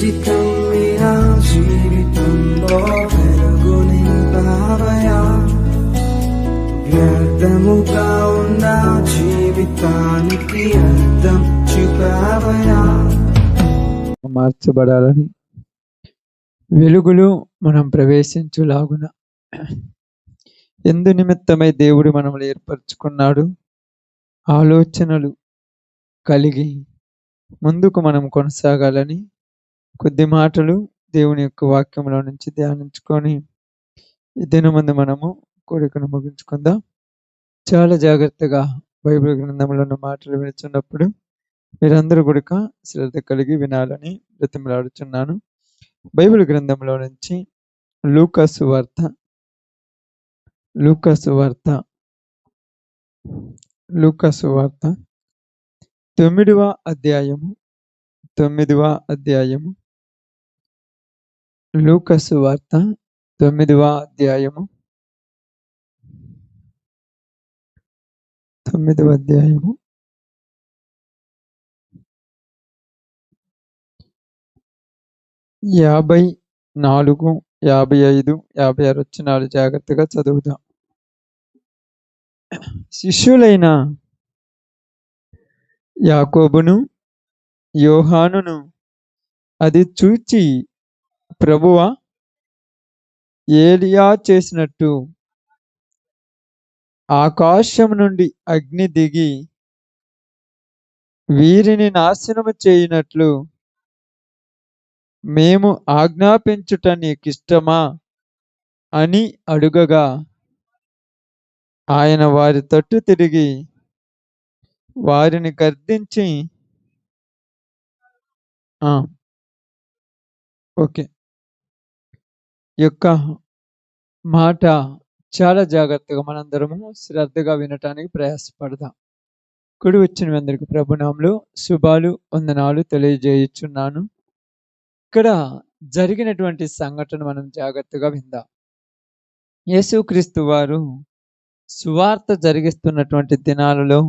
జీవితం మీరా జీవితంలో వెలుగు నింపావయా, వ్యర్థముగా ఉన్న జీవితానికి అర్థం చూపావయా. మార్చబడాలని వెలుగులో మనం ప్రవేశించులాగున ఎందు నిమిత్తమై దేవుడు మనల్ని ఏర్పరచుకున్నాడు, ఆలోచనలు కలిగి ముందుకు మనం కొనసాగాలని కొద్ది మాటలు దేవుని యొక్క వాక్యంలో నుంచి ధ్యానించుకొని ఈ దినమందు మనము కోరికను ముగించుకుందాం. చాలా జాగ్రత్తగా బైబిల్ గ్రంథంలో ఉన్న మాటలు వినిచున్నప్పుడు మీరందరూ కూడా శ్రద్ధ కలిగి వినాలని బ్రతిమలాడుచున్నాను. బైబిల్ గ్రంథంలో నుంచి లూకా సువార్త 9వ అధ్యాయము లూకా సువార్త 9వ అధ్యాయము 54, 55, 56 వచనాలు జాగ్రత్తగా చదువుదాం. శిష్యులైన యాకోబును యోహానును అది చూచి, ప్రభువా, ఏలియా చేసినట్టు ఆకాశం నుండి అగ్ని దిగి వీరిని నాశనము చేయునట్లు మేము ఆజ్ఞాపించుట నీకిష్టమా అని అడుగగా, ఆయన వారి తట్టు తిరిగి వారిని గద్దించి యొక్క మాట చాలా జాగ్రత్తగా మనందరము శ్రద్ధగా వినటానికి ప్రయాసపడదాం. కుడి వచ్చిన అందరికి ప్రభునామంలో శుభాలు, వందనాలు తెలియజేయుచున్నాను. ఇక్కడ జరిగినటువంటి సంఘటన మనం జాగ్రత్తగా విందాం. యేసుక్రీస్తు వారు సువార్త జరిగిస్తున్నటువంటి దినాలలో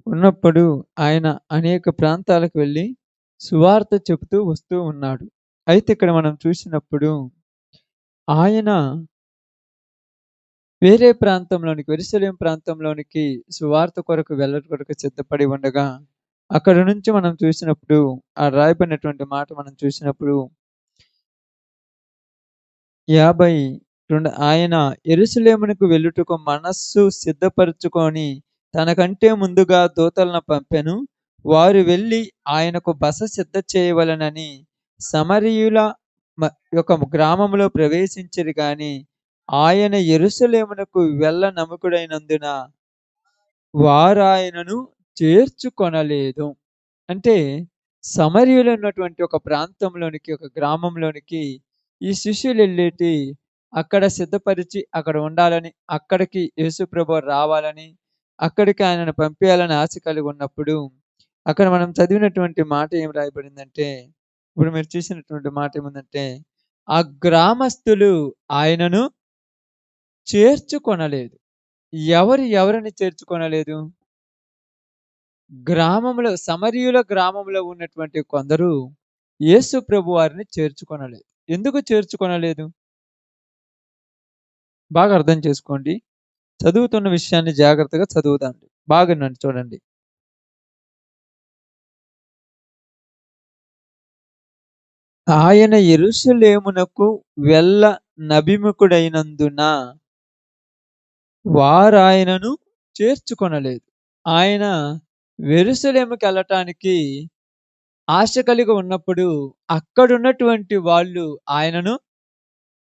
ఉన్నప్పుడు ఆయన అనేక ప్రాంతాలకు వెళ్ళి సువార్త చెబుతూ వస్తూ ఉన్నాడు. అయితే ఇక్కడ మనం చూసినప్పుడు ఆయన వేరే ప్రాంతంలోనికి, యెరూషలేము ప్రాంతంలోనికి సువార్త కొరకు వెళ్ళట కొరకు సిద్ధపడి ఉండగా, అక్కడ నుంచి మనం చూసినప్పుడు ఆ రాయబడినటువంటి మాట మనం చూసినప్పుడు 52 ఆయన యెరూషలేమునకు వెళ్ళుటకు మనస్సు సిద్ధపరచుకొని తనకంటే ముందుగా దూతలను పంపెను. వారు వెళ్ళి ఆయనకు బస సిద్ధ చేయవలనని సమరయుల ఒక గ్రామంలో ప్రవేశించిరి గాని ఆయన యెరూషలేమునకు వెళ్ళ నమ్మకుడైనందున వారు ఆయనను చేర్చుకొనలేదు. అంటే సమరయులు ఉన్నటువంటి ఒక ప్రాంతంలోనికి, ఒక గ్రామంలోనికి ఈ శిష్యులు వెళ్ళేటి అక్కడ సిద్ధపరిచి అక్కడ ఉండాలని, అక్కడికి యేసు ప్రభువు రావాలని, అక్కడికి ఆయనను పంపించాలని ఆశ కలిగి ఉన్నప్పుడు అక్కడ మనం చదివినటువంటి మాట ఏం రాయబడిందంటే, ఇప్పుడు మీరు చూసినటువంటి మాట ఏముందంటే, ఆ గ్రామస్తులు ఆయనను చేర్చుకొనలేదు. ఎవరిని చేర్చుకొనలేదు? గ్రామంలో, సమరయుల గ్రామంలో ఉన్నటువంటి కొందరు యేసు ప్రభు వారిని చేర్చుకొనలేదు. ఎందుకు చేర్చుకొనలేదు? బాగా అర్థం చేసుకోండి. చదువుతున్న విషయాన్ని జాగ్రత్తగా చదువుదాండి. బాగా నన్ను చూడండి. ఆయన యెరూషలేమునకు వెళ్ళ నభిముఖుడైనందున వారు ఆయనను చేర్చుకొనలేదు. ఆయన యెరూషలేముకి వెళ్ళటానికి ఆశ కలిగి ఉన్నప్పుడు అక్కడున్నటువంటి వాళ్ళు ఆయనను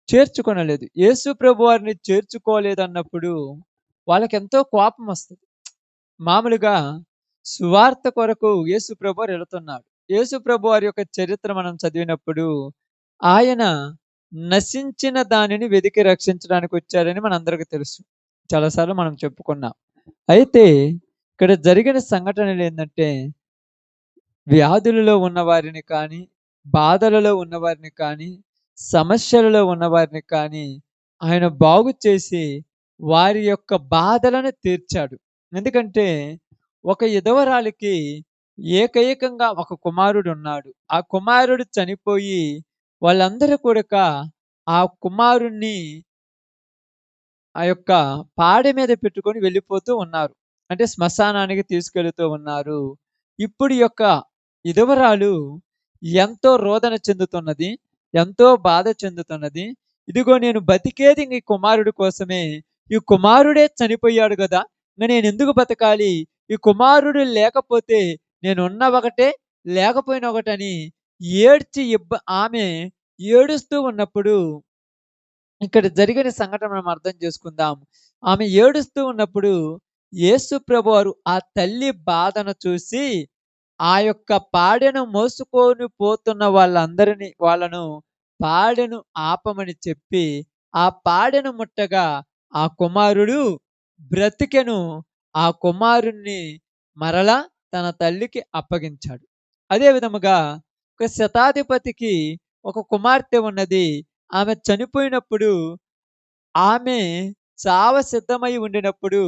చేర్చుకొనలేదు. యేసు ప్రభు వారిని చేర్చుకోలేదన్నప్పుడు వాళ్ళకి ఎంతో కోపం వస్తుంది. మామూలుగా సువార్త కొరకు యేసు ప్రభు వారు వెళుతున్నాడు. యేసు ప్రభు వారి యొక్క చరిత్ర మనం చదివినప్పుడు ఆయన నశించిన దానిని వెతికి రక్షించడానికి వచ్చారని మనందరికీ తెలుసు. చాలాసార్లు మనం చెప్పుకున్నాం. అయితే ఇక్కడ జరిగిన సంఘటనలు ఏంటంటే, వ్యాధులలో ఉన్నవారిని కానీ, బాధలలో ఉన్నవారిని కానీ, సమస్యలలో ఉన్నవారిని కానీ ఆయన బాగు చేసి వారి యొక్క బాధలను తీర్చాడు. ఎందుకంటే ఒక విధవరాలికి ఏకైకంగా ఒక కుమారుడున్నాడు. ఆ కుమారుడు చనిపోయి వాళ్ళందరూ కూడక ఆ కుమారుణ్ణి ఆ యొక్క పాడె మీద పెట్టుకొని వెళ్ళిపోతూ ఉన్నారు. అంటే శ్మశానానికి తీసుకెళుతూ ఉన్నారు. ఇప్పుడు ఈ యొక్క విధవరాలు ఎంతో రోదన చెందుతున్నది. ఎంతో బాధ చెందుతున్నది. ఇదిగో నేను బతికేది ఈ కుమారుడి కోసమే. ఈ కుమారుడే చనిపోయాడు గదా! ఇంగ నేనెందుకు బతకాలి? ఈ కుమారుడు లేకపోతే నేనున్న ఒకటే, లేకపోయినా ఒకటని ఏడ్చి ఆమె ఏడుస్తూ ఉన్నప్పుడు ఇక్కడ జరిగిన సంఘటన మనం అర్థం చేసుకుందాం. ఆమె ఏడుస్తూ ఉన్నప్పుడు యేసు ప్రభువారు ఆ తల్లి బాధను చూసి, ఆ యొక్క పాడెను మోసుకొని పోతున్న వాళ్ళను పాడెను ఆపమని చెప్పి, ఆ పాడెను ముట్టగా ఆ కుమారుడు బ్రతికెను. ఆ కుమారుణ్ణి మరలా తన తల్లికి అప్పగించాడు. అదే విధముగా ఒక శతాధిపతికి ఒక కుమార్తె ఉన్నది. ఆమె చనిపోయినప్పుడు ఆమె చావ సిద్ధమై ఉండినప్పుడు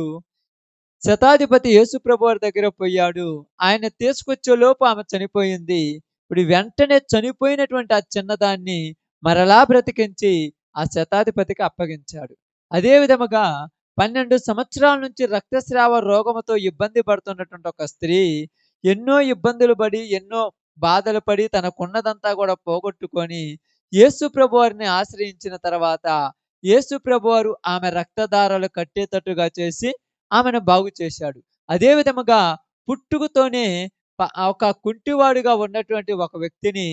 శతాధిపతి యేసుప్రభు వారి దగ్గర పోయాడు. ఆయన తీసుకొచ్చేలోపు ఆమె చనిపోయింది. ఇప్పుడు వెంటనే చనిపోయినటువంటి ఆ చిన్నదాన్ని మరలా బ్రతికించి ఆ శతాధిపతికి అప్పగించాడు. అదే విధముగా 12 సంవత్సరాల నుంచి రక్తస్రావ రోగముతో ఇబ్బంది పడుతున్నటువంటి ఒక స్త్రీ ఎన్నో ఇబ్బందులు పడి, ఎన్నో బాధలు పడి తనకున్నదంతా కూడా పోగొట్టుకొని యేసు ప్రభువారిని ఆశ్రయించిన తర్వాత యేసు ప్రభువారు ఆమె రక్తధారలు కట్టేటట్టుగా చేసి ఆమెను బాగు చేశాడు. అదే విధముగా పుట్టుకతోనే ఒక కుంటివాడుగా ఉన్నటువంటి ఒక వ్యక్తిని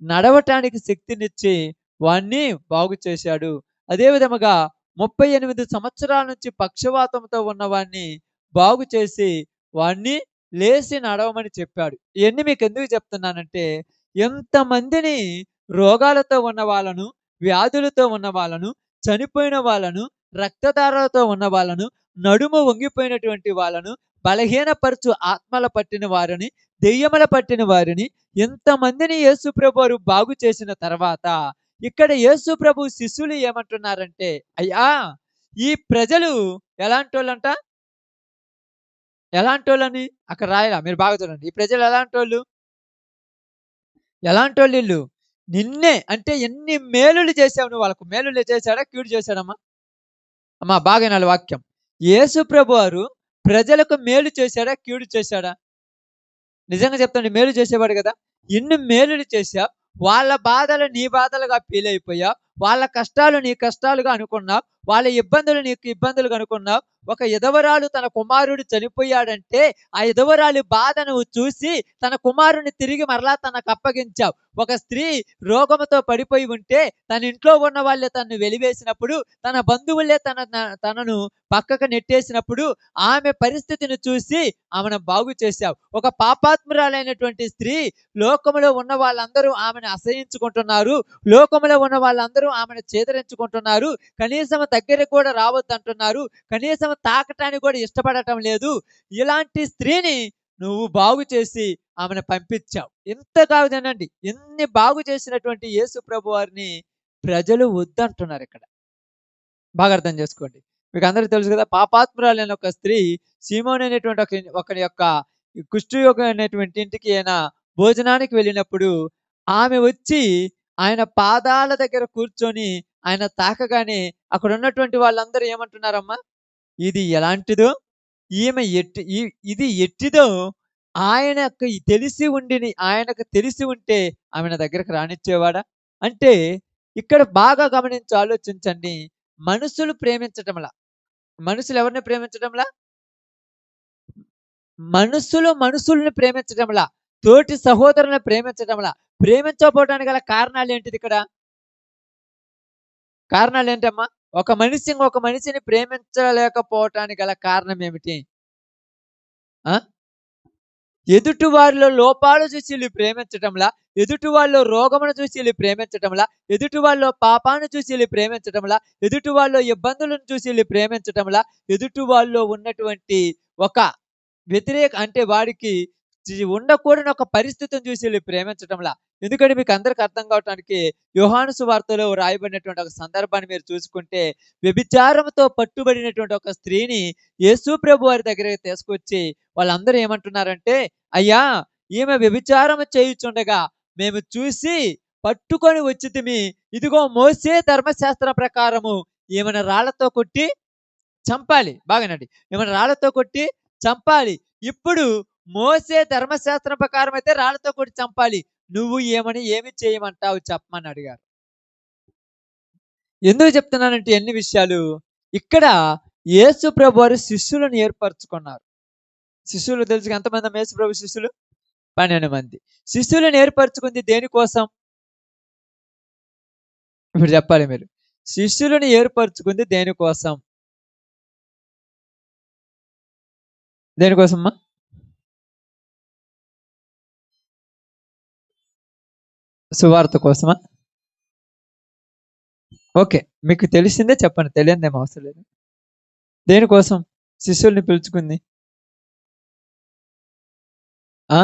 నడవటానికి శక్తినిచ్చి వాణ్ణి బాగు చేశాడు. అదే విధముగా 38 సంవత్సరాల నుంచి పక్షవాతంతో ఉన్నవాణ్ణి బాగు చేసి వాణ్ణి లేసి నడవమని చెప్పాడు. ఇయన్నీ మీకెందుకు చెప్తున్నానంటే ఎంతమందిని రోగాలతో ఉన్న వాళ్ళను, వ్యాధులతో ఉన్న వాళ్ళను, చనిపోయిన వాళ్ళను, రక్తధారలతో ఉన్న వాళ్ళను, నడుము వంగిపోయినటువంటి వాళ్ళను, బలహీనపరచు ఆత్మల పట్టిన వారిని, దెయ్యముల పట్టిన వారిని ఎంతమందిని యేసు ప్రభువారు బాగు చేసిన తర్వాత ఇక్కడ యేసు ప్రభు శిష్యులు ఏమంటున్నారంటే, అయ్యా ఈ ప్రజలు ఎలాంటోళ్ళంట? ఎలాంటోళ్ళని అక్కడ రాయలా మీరు బాగా చూడండి. ఈ ప్రజలు ఎలాంటోళ్ళు? ఎలాంటోళ్ళీళ్ళు? నిన్నే అంటే ఎన్ని మేలులు చేశావు నువ్వు వాళ్ళకు. మేలులు చేశాడా? కీడు చేశాడమ్మా? అమ్మా బాగా వినాలి వాక్యం. యేసు ప్రభువారు ప్రజలకు మేలు చేశాడా? కీడు చేశాడా? నిజంగా చెప్తాను మేలు చేసేవాడు కదా! ఎన్ని మేలులు చేశావు. వాళ్ళ బాధలు నీ బాధలుగా ఫీల్ అయిపోయావు. వాళ్ళ కష్టాలు నీ కష్టాలుగా అనుకున్నావు. వాళ్ళ ఇబ్బందులు నీకు ఇబ్బందులుగా అనుకున్నావు. ఒక విధవరాలు తన కుమారుడు చనిపోయాడంటే, ఆ విధవరాలి బాధ నువ్వు చూసి తన కుమారుడిని తిరిగి మరలా తనకు అప్పగించావు. ఒక స్త్రీ రోగముతో పడిపోయి ఉంటే, తన ఇంట్లో ఉన్న వాళ్ళే తనను వెలివేసినప్పుడు, తన బంధువులే తనను పక్కకు నెట్టేసినప్పుడు, ఆమె పరిస్థితిని చూసి ఆమెను బాగు చేశావు. ఒక పాపాత్మురాలైనటువంటి స్త్రీ లోకములో ఉన్న వాళ్ళందరూ ఆమెను అసహించుకుంటున్నారు. లోకములో ఉన్న వాళ్ళందరూ ఆమెను చేదరించుకుంటున్నారు. కనీసం దగ్గరికి కూడా రావద్దంటున్నారు. కనీసం తాకటానికి కూడా ఇష్టపడటం లేదు. ఇలాంటి స్త్రీని నువ్వు బాగు చేసి ఆమెను పంపించావు. ఇంతగా వినండి. ఇన్ని బాగు చేసినటువంటి యేసు ప్రభు వారిని ప్రజలు వద్దంటున్నారు ఇక్కడ. బాగా అర్థం చేసుకోండి. మీకు అందరికి తెలుసు కదా! పాపాత్మురాలైన ఒక స్త్రీ సీమోను అనేటువంటి ఒకని యొక్క కుష్ఠరోగి అనేటువంటి ఇంటికి ఆయన భోజనానికి వెళ్ళినప్పుడు ఆమె వచ్చి ఆయన పాదాల దగ్గర కూర్చొని ఆయన తాకగానే అక్కడ ఉన్నటువంటి వాళ్ళందరూ ఏమంటున్నారమ్మా? ఇది ఎలాంటిదో, ఈమె ఇది ఎట్టిదో ఆయనకు తెలిసి ఉంటే ఆమె నా దగ్గరకు రానిచ్చేవాడా? అంటే ఇక్కడ బాగా గమనించి ఆలోచించండి. మనుషులు ప్రేమించటంలా. మనుషులు ఎవరిని ప్రేమించటంలా? మనుషుల్ని ప్రేమించటంలా. తోటి సహోదరులను ప్రేమించటంలా. ప్రేమించకపోవడానికి గల కారణాలేంటిదిక్కడ? కారణాలేంటమ్మా? ఒక మనిషి ఇంకొక మనిషిని ప్రేమించలేకపోవటానికి గల కారణం ఏమిటి? ఆ? ఎదుటి వారిలో లోపాలు చూసి వీళ్ళు ప్రేమించటంలా, ఎదుటి వాళ్ళలో రోగమును చూసి వీళ్ళు ప్రేమించటంలా, ఎదుటి వాళ్ళలో పాపాన్ని చూసి వీళ్ళు ప్రేమించటంలా, ఎదుటి వాళ్ళలో ఇబ్బందులను చూసి వీళ్ళు ప్రేమించటంలా, ఎదుటి వాళ్ళలో ఉన్నటువంటి ఒక అంటే వాడికి ఉండకూడని ఒక పరిస్థితిని చూసి వీళ్ళు ప్రేమించటంలా. ఎందుకంటే మీకు అందరికి అర్థం కావటానికి యోహాను సువార్తలో రాయబడినటువంటి ఒక సందర్భాన్ని మీరు చూసుకుంటే, వ్యభిచారంతో పట్టుబడినటువంటి ఒక స్త్రీని యేసు ప్రభు వారి దగ్గరికి తీసుకొచ్చి వాళ్ళందరూ ఏమంటున్నారంటే, అయ్యా ఈమె వ్యభిచారము చేయుచుండగా మేము చూసి పట్టుకొని వచ్చితిమి. ఇదిగో మోసే ధర్మశాస్త్ర ప్రకారము ఈమెను రాళ్లతో కొట్టి చంపాలి. బాగానండి. ఈమెను రాళ్లతో కొట్టి చంపాలి. ఇప్పుడు మోసే ధర్మశాస్త్రం ప్రకారం అయితే రాళ్లతో కొట్టి చంపాలి. నువ్వు ఏమి చేయమంటావు చెప్పమని అడిగారు. ఎందుకు చెప్తున్నానంటే ఎన్ని విషయాలు ఇక్కడ యేసు ప్రభు వారు శిష్యులను ఏర్పరచుకున్నారు. శిష్యులు తెలుసు ఎంతమంది యేసు ప్రభు శిష్యులు? 12 మంది. శిష్యులను ఏర్పరచుకుంది దేనికోసం? ఇప్పుడు చెప్పాలి మీరు. శిష్యులను ఏర్పరచుకుంది దేనికోసం? దేనికోసమ్మా? సువార్త కోసమా? ఓకే. మీకు తెలిసిందే చెప్పండి. తెలియనిదేం అవసరం లేదు. దేనికోసం శిష్యుల్ని పిలుచుకుంది? ఆ?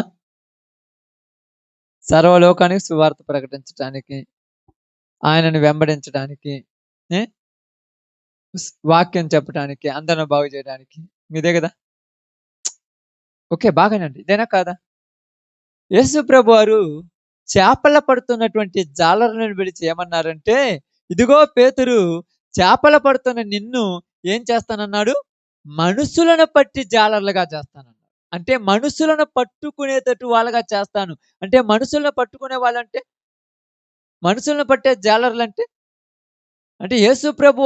సర్వలోకానికి సువార్త ప్రకటించడానికి, ఆయనను వెంబడించడానికి, వాక్యం చెప్పడానికి, అందరిని బాగు చేయడానికి. ఇదే కదా? ఓకే, బాగానండి. ఇదేనా కాదా? యేసు ప్రభు వారు చేపల పడుతున్నటువంటి జాలరులను పిలిచి ఏమన్నారంటే, ఇదిగో పేతురు, చేపల పడుతున్న నిన్ను ఏం చేస్తానన్నాడు? మనుషులను పట్టి జాలర్లుగా చేస్తానన్నాడు. అంటే మనుషులను పట్టుకునేటట్టు వాళ్ళగా చేస్తాను. అంటే మనుషులను పట్టుకునే వాళ్ళంటే, మనుషులను పట్టే జాలర్లంటే, అంటే యేసు ప్రభు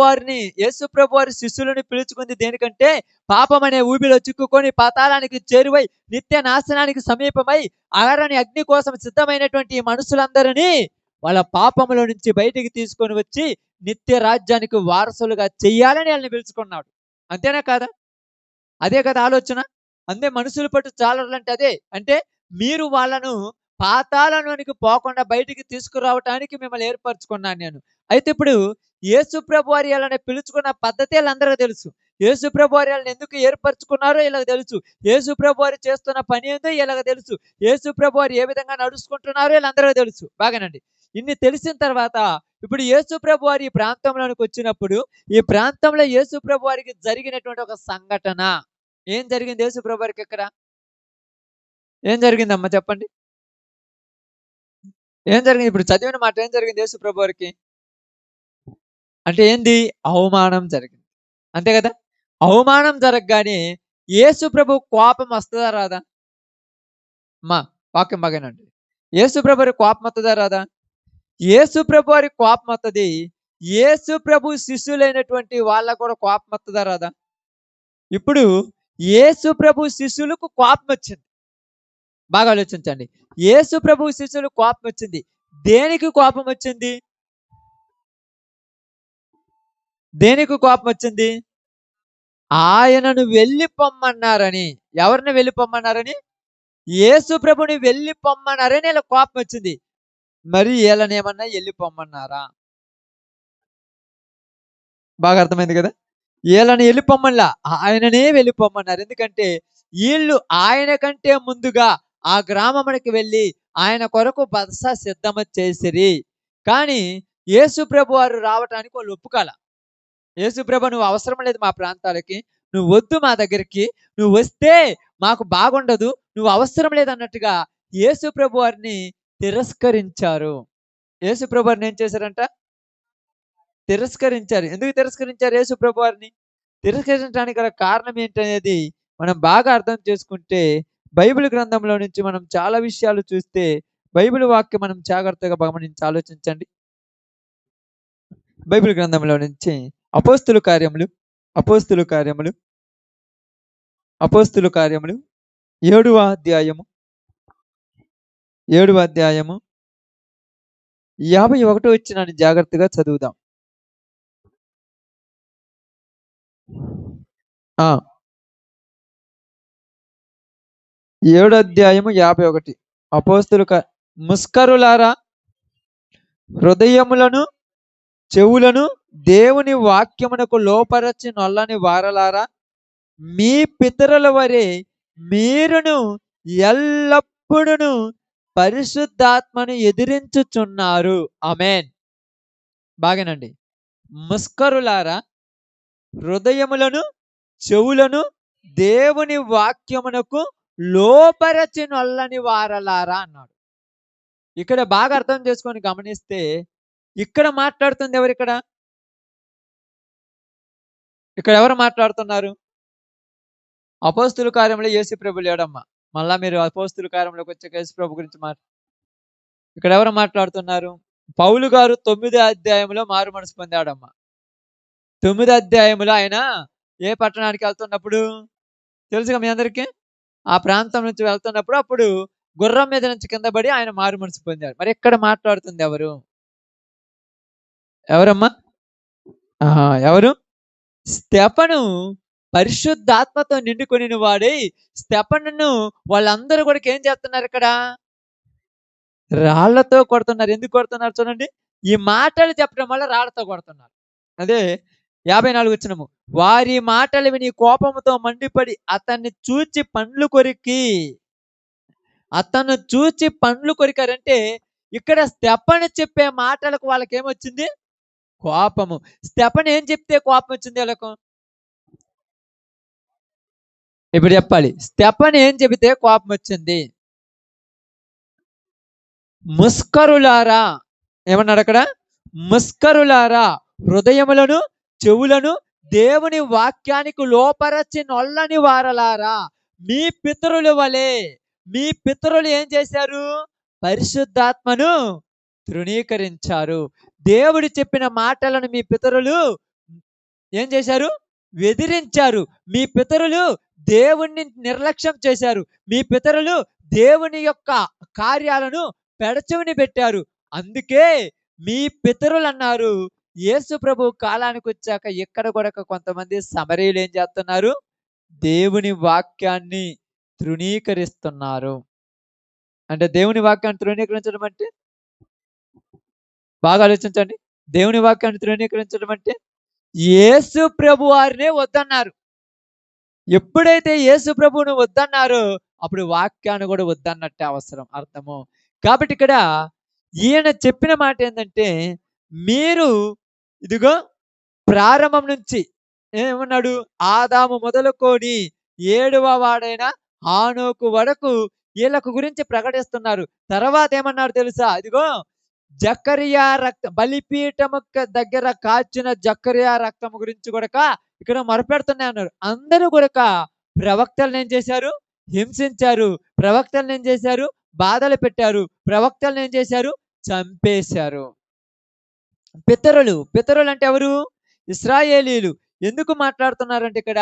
వారి శిష్యులను పిలుచుకుంది దేనికంటే, పాపం అనే ఊబిలో చిక్కుకొని పాతాళానికి చేరువై నిత్య నాశనానికి సమీపమై ఆరని అగ్ని కోసం సిద్ధమైనటువంటి ఈ మనుషులందరినీ వాళ్ళ పాపముల నుంచి బయటికి తీసుకొని వచ్చి నిత్య రాజ్యానికి వారసులుగా చెయ్యాలని వాళ్ళని పిలుచుకున్నాడు. అంతేనా కాదా? అదే కదా ఆలోచన. అందే మనుషులు పట్టు జాలర్లంటే అదే. అంటే మీరు వాళ్ళను పాతాళంలోనికి పోకుండా బయటికి తీసుకురావటానికి మిమ్మల్ని ఏర్పరచుకున్నాను నేను. అయితే ఇప్పుడు యేసు ప్రభు వారు వీళ్ళని పిలుచుకున్న పద్ధతి వీళ్ళందరికీ తెలుసు. యేసు ప్రభు వారు వీళ్ళని ఎందుకు ఏర్పరచుకున్నారో వీళ్ళకి తెలుసు. యేసు ప్రభు వారు చేస్తున్న పని ఏందో వీళ్ళకి తెలుసు. యేసు ప్రభు వారు ఏ విధంగా నడుచుకుంటున్నారో వీళ్ళందరికీ తెలుసు. బాగానండి. ఇన్ని తెలిసిన తర్వాత ఇప్పుడు యేసు ప్రభు వారు ఈ ప్రాంతంలోనికి వచ్చినప్పుడు, ఈ ప్రాంతంలో యేసు ప్రభు వారికి జరిగినటువంటి ఒక సంఘటన ఏం జరిగింది? యేసు ప్రభు వారికి ఇక్కడ ఏం జరిగిందమ్మా చెప్పండి? ఏం జరిగింది? ఇప్పుడు చదివిన మాట ఏం జరిగింది యేసు ప్రభు వారికి? అంటే ఏంది? అవమానం జరిగింది. అంతే కదా? అవమానం జరగగానే యేసు ప్రభు కోపం వస్తుందా రాదా? అమ్మా వాక్యం బాగానండి. యేసు ప్రభు వారికి కోపం వస్తుందా రాదా? యేసు ప్రభు వారికి కోపం వస్తుంది. యేసు ప్రభు శిష్యులైనటువంటి వాళ్ళకు కూడా కోపం వస్తుందా రాదా? ఇప్పుడు యేసు ప్రభు శిష్యులకు కోపం వచ్చింది. బాగా ఆలోచించండి. యేసు ప్రభు శిష్యులకు కోపం వచ్చింది. దేనికి కోపం వచ్చింది? దేనికి కోపం వచ్చింది? ఆయనను వెళ్ళి పొమ్మన్నారని. ఎవరిని వెళ్ళి పొమ్మన్నారని? యేసు ప్రభుని వెళ్ళి పొమ్మన్నారని వీళ్ళ కోపం వచ్చింది. మరి వీళ్ళనేమన్నా వెళ్ళి పొమ్మన్నారా? బాగా అర్థమైంది కదా? వీళ్ళని వెళ్ళిపోమ్మన్లా, ఆయననే వెళ్ళిపోమ్మన్నారు. ఎందుకంటే వీళ్ళు ఆయన కంటే ముందుగా ఆ గ్రామమునికి వెళ్ళి ఆయన కొరకు బస సిద్ధము చేసిరి. కానీ యేసు ప్రభు వారు రావటానికి వాళ్ళు ఒప్పుకోల. యేసు ప్రభు, నువ్వు అవసరం లేదు మా ప్రాంతాలకి, నువ్వు వద్దు మా దగ్గరికి, నువ్వు వస్తే మాకు బాగుండదు, నువ్వు అవసరం లేదన్నట్టుగా యేసు ప్రభు వారిని తిరస్కరించారు. యేసు ప్రభు వారిని ఏం చేశారంట? తిరస్కరించారు. ఎందుకు తిరస్కరించారు యేసు ప్రభు వారిని? తిరస్కరించడానికి గల కారణం ఏంటనేది మనం బాగా అర్థం చేసుకుంటే, బైబిల్ గ్రంథంలో నుంచి మనం చాలా విషయాలు చూస్తే, బైబిల్ వాక్యం మనం జాగ్రత్తగా గమనించి ఆలోచించండి. బైబిల్ గ్రంథంలో నుంచి అపోస్తుల కార్యములు 7వ అధ్యాయము 51 వచనాన్ని జాగ్రత్తగా చదువుదాం. 7:51 అపోస్తుల ముస్కరులారా, హృదయములను చెవులను దేవుని వాక్యమునకు లోపరచి నొల్లని వారలారా, మీ పితరుల వలె మీరును ఎల్లప్పుడూ పరిశుద్ధాత్మను ఎదిరించుచున్నారు. ఆమేన్. బాగానండి. ముస్కరులారా, హృదయములను చెవులను దేవుని వాక్యమునకు లోపరచి నొల్లని వారలారా అన్నాడు. ఇక్కడ బాగా అర్థం చేసుకొని గమనిస్తే ఇక్కడ మాట్లాడుతుంది ఎవరిక్కడ? ఇక్కడ ఎవరు మాట్లాడుతున్నారు? అపోస్తుల కార్యంలో యేసు ప్రభు లేడమ్మా. మళ్ళా మీరు అపోస్తుల కార్యంలోకి వచ్చాక యేసు ప్రభు గురించి ఇక్కడ ఎవరు మాట్లాడుతున్నారు? పౌలు గారు 9వ అధ్యాయంలో మారు మనసు పొందాడమ్మా. 9వ అధ్యాయంలో ఆయన ఏ పట్టణానికి వెళ్తున్నప్పుడు తెలుసుగా మీ అందరికీ? ఆ ప్రాంతం నుంచి వెళ్తున్నప్పుడు అప్పుడు గుర్రం మీద నుంచి కింద పడి ఆయన మారు మనసు పొందాడు. మరి ఇక్కడ మాట్లాడుతుంది ఎవరు? ఎవరమ్మా? ఎవరు? స్తెఫను పరిశుద్ధాత్మతో నిండుకొనిన వాడై స్తెఫనును వాళ్ళందరూ కూడా ఏం చేస్తున్నారు ఇక్కడ? రాళ్లతో కొడుతున్నారు. ఎందుకు కొడుతున్నారు చూడండి. ఈ మాటలు చెప్పడం వల్ల రాళ్లతో కొడుతున్నారు. అదే 54 వచనము. వారి మాటలు విని కోపముతో మండిపడి అతన్ని చూచి పండ్లు కొరికారంటే ఇక్కడ స్తెఫను చెప్పే మాటలకు వాళ్ళకి ఏమొచ్చింది? కోపము. స్తెఫను ఏం చెప్తే కోపం వచ్చింది వీళ్ళకు? ఇప్పుడు చెప్పాలి. స్తెఫను ఏం చెబితే కోపం వచ్చింది? ముస్కరులారా ఏమన్నాడు అక్కడ? ముస్కరులారా, హృదయములను చెవులను దేవుని వాక్యానికి లోపరచి నొల్లని వారలారా, మీ పితరులు ఏం చేశారు? పరిశుద్ధాత్మను తృణీకరించారు. దేవుడు చెప్పిన మాటలను మీ పితరులు ఏం చేశారు? వెదిరించారు. మీ పితరులు దేవుణ్ణి నిర్లక్ష్యం చేశారు. మీ పితరులు దేవుని యొక్క కార్యాలను పెడచెవిని పెట్టారు. అందుకే మీ పితరులు అన్నారు. యేసు ప్రభు కాలానికి వచ్చాక ఇక్కడ కూడా కొంతమంది సమరీయులు ఏం చేస్తున్నారు? దేవుని వాక్యాన్ని తృణీకరిస్తున్నారు. అంటే దేవుని వాక్యాన్ని తృణీకరించడం అంటే బాగా ఆలోచించండి. దేవుని వాక్యాన్ని తృణీకరించడం అంటే యేసు ప్రభు వారినే వద్దన్నారు. ఎప్పుడైతే యేసు ప్రభువును వద్దన్నారో అప్పుడు వాక్యాన్ని కూడా వద్దన్నట్టే అర్థము. కాబట్టి ఇక్కడ ఈయన చెప్పిన మాట ఏంటంటే, మీరు ఇదిగో ప్రారంభం నుంచి ఏమన్నాడు? ఆదాము మొదలుకొని 7వ వాడైన హానోకు వరకు వీళ్ళకు గురించి ప్రకటిస్తున్నారు. తర్వాత ఏమన్నారు తెలుసా? ఇదిగో జకరియా బలిపీఠము దగ్గర కాచిన జకరియా రక్తం గురించి కూడా ఇక్కడ మొరపెడుతున్నాయి అన్నారు. అందరూ కూడా ప్రవక్తలను ఏం చేశారు? హింసించారు. ప్రవక్తలను ఏం చేశారు? బాధలు పెట్టారు. ప్రవక్తలను ఏం చేశారు? చంపేశారు. పితరులు అంటే ఎవరు? ఇశ్రాయేలీలు. ఎందుకు మాట్లాడుతున్నారంటే ఇక్కడ